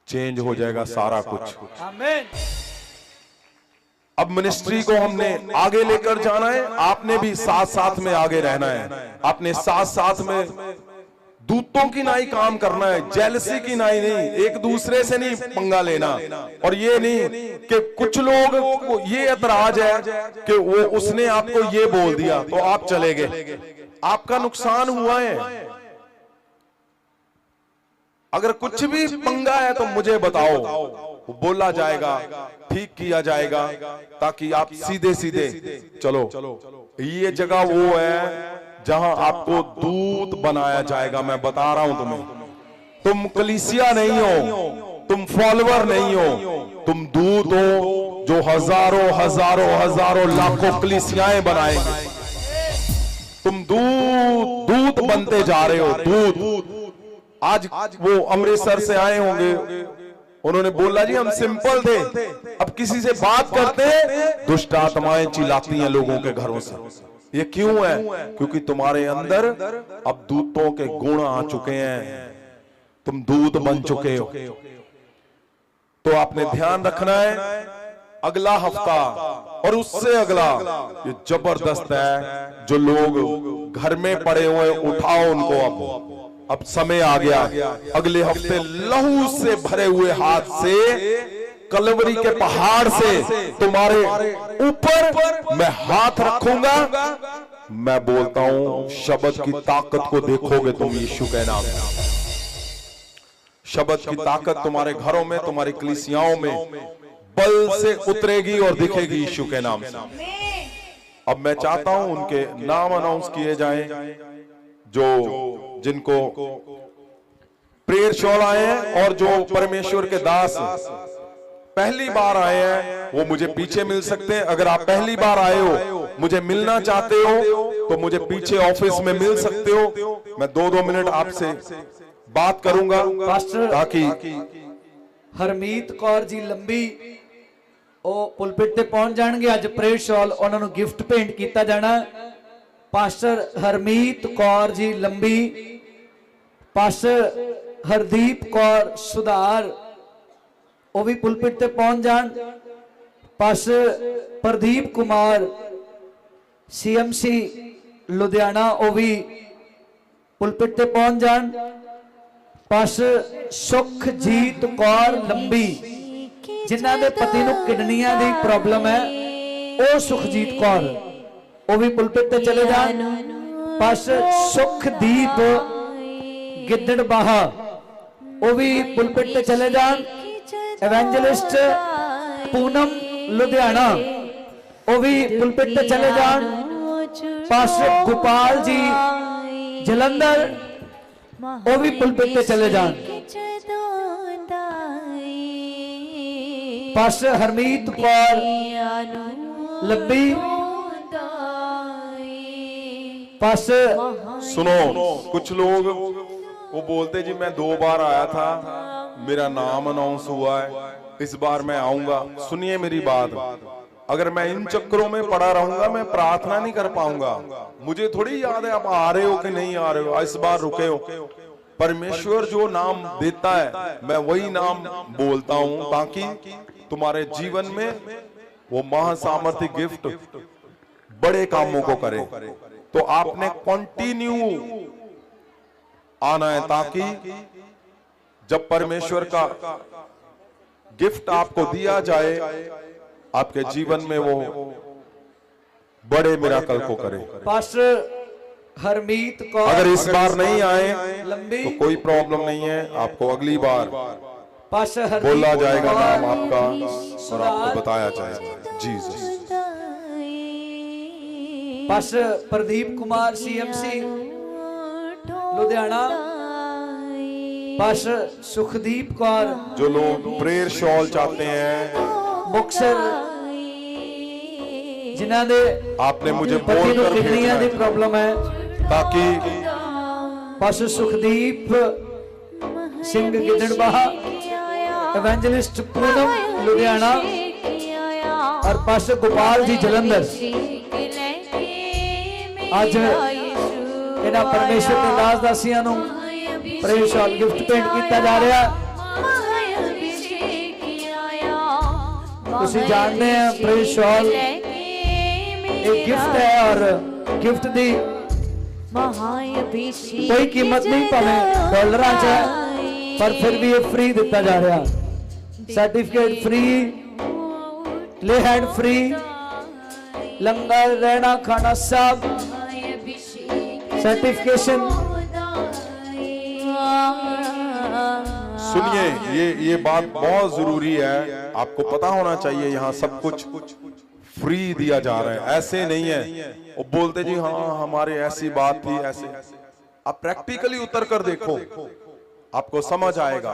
चेंज हो जाएगा सारा कुछ। आमीन। अब मिनिस्ट्री को हमने आगे लेकर जाना है, आपने भी साथ साथ में आगे रहना है। आपने साथ साथ में दूतों की नाई काम करना है, जेलसी की नाई नहीं, एक दूसरे से नहीं पंगा लेना। और ये नहीं कि कुछ लोग को ये एतराज है कि वो उसने आपको ये बोल दिया तो आप चले गए, आपका नुकसान हुआ है। अगर कुछ भी पंगा है तो मुझे बताओ, बोला जाएगा, ठीक किया जाएगा, ताकि आप सीधे सीधे चलो। ये जगह वो है जहां आपको दूत बनाया जाएगा। मैं बता रहा हूं तुम्हें, तुम कलीसिया नहीं हो, तुम फॉलोअर नहीं हो, तुम दूत हो जो हजारों हजारों हजारों लाखों कलीसियाएं बनाएंगे। तुम दूत बनते जा रहे हो, दूत। आज वो अमृतसर से आए होंगे, उन्होंने बोला जी हम सिंपल थे, अब किसी से बात करते दुष्ट आत्माएं चिल्लाती हैं लोगों के घरों से। ये क्यों है? क्योंकि तुम्हारे अंदर अब दूतों के गुण आ चुके हैं, तुम दूत बन चुके हो। तो आपने ध्यान रखना है, अगला हफ्ता और उससे अगला ये जबरदस्त है। जो लोग घर में पड़े हुए उठाओ उनको, अब समय आ गया। अगले हफ्ते लहू से भरे हुए हाथ से कलवरी के पहाड़ से तुम्हारे ऊपर मैं हाथ रखूंगा। मैं बोलता हूं शब्द की ताकत को देखोगे तुम यीशु के नाम। शब्द की ताकत तुम्हारे घरों में, तुम्हारी कलीसियाओं में बल से उतरेगी और दिखेगी यीशु के नाम से। अब मैं चाहता हूं उनके नाम अनाउंस किए जाएं जो जिनको प्रेयर शॉल आए हैं, और जो परमेश्वर के दास पहली बार आए हैं वो मुझे पीछे मिल सकते हैं। अगर आप पहली बार आए हो, मुझे मिलना चाहते हो तो मुझे पीछे ऑफिस में मिल सकते हो। मैं 2-2 मिनट आपसे बात करूंगा ताकि हरमीत कौर जी लंबी ਉਹ ਪੁਲਪਿਟ ਤੇ ਪਹੁੰਚ ਜਾਣਗੇ। ਅੱਜ ਪ੍ਰੇਅਰ ਸ਼ਾਲ ਉਹਨਾਂ ਨੂੰ ਗਿਫਟ ਭੇਂਟ ਕੀਤਾ ਜਾਣਾ। ਪਾਸਟਰ ਹਰਮੀਤ ਕੌਰ ਜੀ ਲੰਬੀ, ਪਾਸਟਰ ਹਰਦੀਪ ਕੌਰ ਸੁਧਾਰ ਉਹ ਵੀ ਪੁਲਪਿਟ ਤੇ ਪਹੁੰਚ ਜਾਣ। ਪਾਸਟਰ ਪ੍ਰਦੀਪ ਕੁਮਾਰ ਸੀਐਮਸੀ ਲੁਧਿਆਣਾ ਉਹ ਵੀ ਪੁਲਪਿਟ ਤੇ ਪਹੁੰਚ ਜਾਣ। ਪਾਸਟਰ ਸੁਖਜੀਤ ਕੌਰ ਲੰਬੀ ਜਿਨ੍ਹਾਂ ਦੇ ਪਤੀ ਨੂੰ ਕਿਡਨੀਆਂ ਦੀ ਪ੍ਰੋਬਲਮ ਹੈ, ਉਹ ਸੁਖਜੀਤ ਕੌਰ ਉਹ ਵੀ ਪੁਲਪਿਟ ਤੇ ਚਲੇ ਜਾਣ। ਪਾਸਟਰ ਸੁਖਦੀਪ ਗਿੱਦੜਬਾਹਾ ਉਹ ਵੀ ਪੁਲਪਿਟ ਤੇ ਚਲੇ ਜਾਣ। ਇਵੈਂਜਲਿਸਟ पूनम लुधियाना वो भी पुलपिट पे चले जान। पास्टर गोपाल जी जलंधर वो भी पुलपिट पे चले जान। पास्टर हरमीत कौर लब्बी, पास्टर सुनो, कुछ लोग वो बोलते जी मैं 2 बार आया था, मेरा नाम अनाउंस हुआ है, इस बार मैं आऊंगा। सुनिए मेरी बात, अगर मैं इन चक्करों में पड़ा रहूंगा मैं प्रार्थना नहीं कर पाऊंगा। मुझे थोड़ी याद है आप आ रहे हो कि नहीं आ रहे हो, इस बार रुके हो। परमेश्वर जो नाम देता है मैं वही नाम बोलता हूं ताकि तुम्हारे जीवन में वो महासामर्थ्य गिफ्ट बड़े कामों को करे। तो आपने कंटिन्यू आना है ताकि जब परमेश्वर का गिफ्ट आपको दिया जाए आपके जीवन में वो बड़े मिराकल को करे। पास्टर हरमीत कौर अगर इस बार नहीं आए लंबी तो कोई प्रॉब्लम नहीं है, आपको अगली बार पास्टर बोला जाएगा नाम आपका और आपको बताया जाएगा। Jesus. Pastor Pradeep Kumar CMC Ludhiana, pastor Sukhdeep Kaur जो लोग प्रेयर शॉल चाहते हैं, मुक्तसर जिन्हां दे आपने मुझे पति बोल नूं कर किडनियां दी भेजना प्रॉब्लम है, ताकि पास्टर सुखदीप सिंह गिद्दड़बाहा, एवेंजलिस्ट पूनम लुधियाना और पास्टर गोपाल जी जलंधर। आज इन्हां परमेश्वर दे दास दासियां नूं प्रेयर शॉल गिफ्ट पेंट किया जा रहा है। तुसीं जानते हैं प्रेयर शॉल एक गिफ्ट है और गिफ्ट दी महाअभिषेक कोई कीमत नहीं भावे डॉलर च है, पर फिर भी ये फ्री दिता जा रहा, सर्टिफिकेट फ्री, ले हैंड फ्री, लंगर रहना खाना सब, सर्टिफिकेशन। सुनिए, ये बात बहुत जरूरी है, आपको पता होना चाहिए, यहाँ सब कुछ फ्री दिया जा रहा है, ऐसे नहीं है वो बोलते जी हाँ हमारे ऐसी बात थी ऐसे। आप प्रैक्टिकली उतर कर देखो, आपको समझ आएगा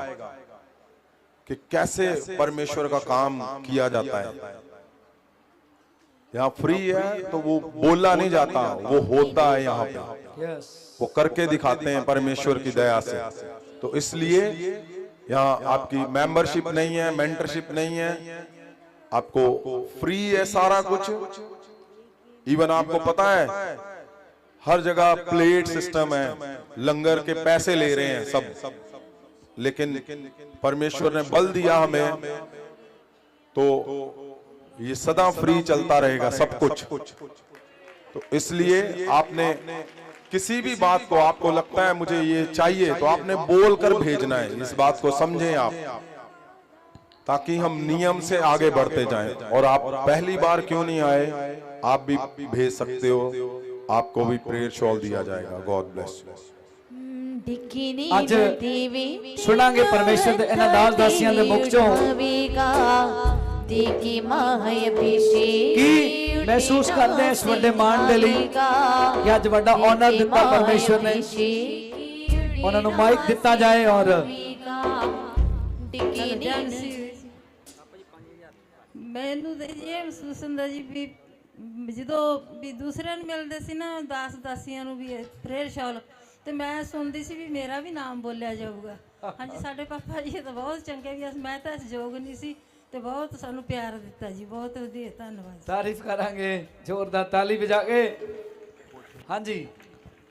कि कैसे परमेश्वर का काम किया जाता है। यहाँ फ्री है तो वो बोला नहीं जाता, वो होता है यहाँ पे, वो करके दिखाते हैं परमेश्वर की दया से। तो इसलिए यहाँ आपकी मेंबरशिप नहीं है, मेंटरशिप नहीं है, आपको फ्री है सारा कुछ। इवन आपको पता है हर जगह प्लेट सिस्टम है, लंगर के पैसे ले रहे हैं सब, लेकिन परमेश्वर ने बल दिया हमें तो ये सदा फ्री चलता रहेगा सब कुछ। तो इसलिए आपने किसी भी बात को आपको लगता है मुझे ये चाहिए, तो आपने बोल कर भेजना है, इस बात को समझें आप, ताकि हम नियम से आगे बढ़ते जाएं। और आप पहली बार क्यों नहीं आए, आप भी भेज सकते हो, आपको भी प्रेयर शॉल दिया जाएगा। God bless you. ਅੱਜ ਸੁਣਾਂਗੇ ਪਰਮੇਸ਼ਰ ਦੇ ਇਹਨਾਂ ਦਾਸ ਦਾਸੀਆਂ ਦੇ ਮੁਖ ਚੋਂ ਕੀ ਮਹਿਸੂਸ ਕਰਦੇ ਇਸ ਵੱਡੇ ਮਾਣ ਦੇ ਲਈ ਕਿ ਅੱਜ ਵੱਡਾ ਆਨਰ ਦਿੱਤਾ ਪਰਮੇਸ਼ਰ ਨੇ, ਉਹਨਾਂ ਨੂੰ ਮਾਈਕ ਦਿੱਤਾ ਜਾਏ। ਔਰ ਮੈਨੂੰ ਤੇ ਇਹ ਮਹਿਸੂਸ ਹੁੰਦਾ ਜੀ ਵੀ ਜਦੋਂ ਵੀ ਦੂਸਰਿਆਂ ਨੂੰ ਮਿਲਦੇ ਸੀ ਨਾ ਦਾਸ ਦਾਸੀਆਂ ਨੂੰ ਵੀ ਪ੍ਰੇਅਰ ਸ਼ਾਲ, ਤੇ ਮੈਂ ਸੁਣਦੀ ਸੀ ਵੀ ਮੇਰਾ ਵੀ ਨਾਮ ਬੋਲਿਆ ਜਾਊਗਾ। ਹਾਂਜੀ, ਸਾਡੇ ਪਾਪਾ ਜੀ ਤਾਂ ਬਹੁਤ ਚੰਗੇ ਵੀ, ਮੈਂ ਤਾਂ ਇਸ ਯੋਗ ਨਹੀਂ ਸੀ ਤੇ ਬਹੁਤ ਸਾਨੂੰ ਪਿਆਰ ਦਿੱਤਾ ਜੀ, ਬਹੁਤ ਵਧੀਆ, ਧੰਨਵਾਦ। ਤਾਰੀਫ ਕਰਾਂਗੇ ਜ਼ੋਰਦਾਰ ਤਾਲੀ ਵਜਾ ਕੇ। ਹਾਂਜੀ,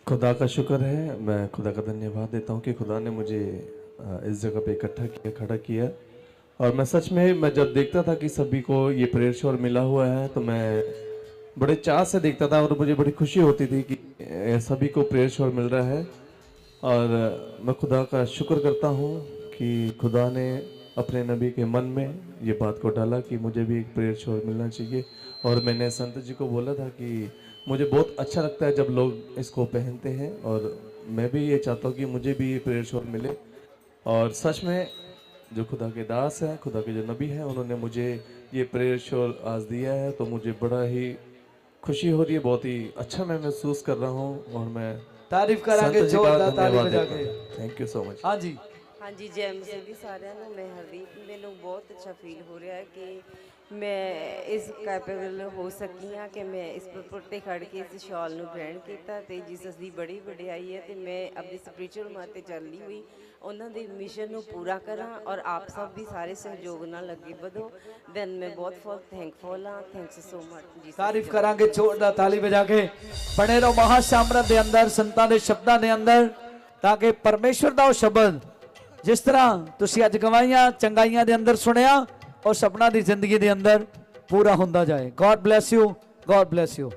खुदा का शुक्र है, मैं खुदा का धन्यवाद देता हूँ कि खुदा ने मुझे इस जगह पे इकट्ठा किया, खड़ा किया। और मैं सच में, मैं जब देखता था कि सभी को ये प्रेयर शॉल मिला हुआ है तो मैं बड़े चाह से देखता था और मुझे बड़ी खुशी होती थी कि सभी को प्रेयर शॉल मिल रहा है। और मैं खुदा का शुक्र करता हूँ कि खुदा ने अपने नबी के मन में ये बात को डाला कि मुझे भी एक प्रेयर शॉल मिलना चाहिए। और मैंने संत जी को बोला था कि मुझे बहुत अच्छा लगता है जब लोग इसको पहनते हैं, और मैं भी ये चाहता हूँ कि मुझे भी ये प्रेयर शॉल मिले। और सच में जो खुदा के दास हैं, खुदा के जो नबी हैं, उन्होंने मुझे ये प्रेयर शॉल आज दिया है, तो मुझे बड़ा ही खुशी हो रही है, बहुत ही अच्छा मैं महसूस कर रहा हूँ। और मैं ਤਾਰੀਫ ਕਰਾਂਗੇ ਜ਼ੋਰਦਾਰ ਤਾਲੀ ਵਜਾ ਕੇ। Thank you so much. ਹਾਂਜੀ, ਹਾਂਜੀ, ਜੈ ਮਸੀਹ ਦੀ ਸਾਰਿਆਂ ਨੂੰ। ਮੈਂ ਹਰਦੀਪ, ਮੈਨੂੰ ਬਹੁਤ ਅੱਛਾ ਫੀਲ ਹੋ ਰਿਹਾ ਹੈ ਕਿ ਮੈਂ ਇਸ ਕੈਪੇਬਲ ਹੋ ਸਕੀ ਹਾਂ ਕਿ ਮੈਂ ਇਸ ਪਲੇਟਫਾਰਮ ਤੇ ਖੜ ਕੇ ਇਸ ਸ਼ਾਲ ਨੂੰ ਗ੍ਰਹਿਣ ਕੀਤਾ ਤੇ ਜੀਸਸ ਦੀ ਬੜੀ ਵਡਿਆਈ ਹੈ ਤੇ ਮੈਂ ਆਪਣੀ ਸਪਿਰਚੁਅਲ ਮਾਰਗ ਤੇ ਚੱਲਦੀ ਹੋਈ ਉਹਨਾਂ ਦੇ ਮਿਸ਼ਨ ਨੂੰ ਪੂਰਾ ਕਰਾਂ ਔਰ ਆਪ ਸਭ ਵੀ ਸਾਰੇ ਸਹਿਯੋਗ ਨਾਲ ਅੱਗੇ ਵਧੋ। ਦੈਨ ਮੈਂ ਬਹੁਤ ਥੈਂਕਫੁਲ ਹਾਂ। ਥੈਂਕਸ ਸੋ ਮਚ ਜੀ। ਤਾਰੀਫ ਕਰਾਂਗੇ ਜ਼ੋਰਦਾਰ ਤਾਲੀ ਵਜਾ ਕੇ। ਬਣੇ ਰਹੋ ਮਹਾਸ਼ਾਮਰਤ ਦੇ ਅੰਦਰ, ਸੰਤਾਂ ਦੇ ਸ਼ਬਦਾਂ ਦੇ ਅੰਦਰ, ਤਾਂ ਕਿ ਪਰਮੇਸ਼ਵਰ ਦਾ ਉਹ ਸ਼ਬਦ ਜਿਸ ਤਰ੍ਹਾਂ ਤੁਸੀਂ ਅੱਜ ਗਵਾਹੀਆਂ ਚੰਗਾਈਆਂ ਦੇ ਅੰਦਰ ਸੁਣਿਆ, ਉਹ ਸਪਨਾ ਦੀ ਜ਼ਿੰਦਗੀ ਦੇ ਅੰਦਰ ਪੂਰਾ ਹੁੰਦਾ ਜਾਏ। God bless you, God bless you.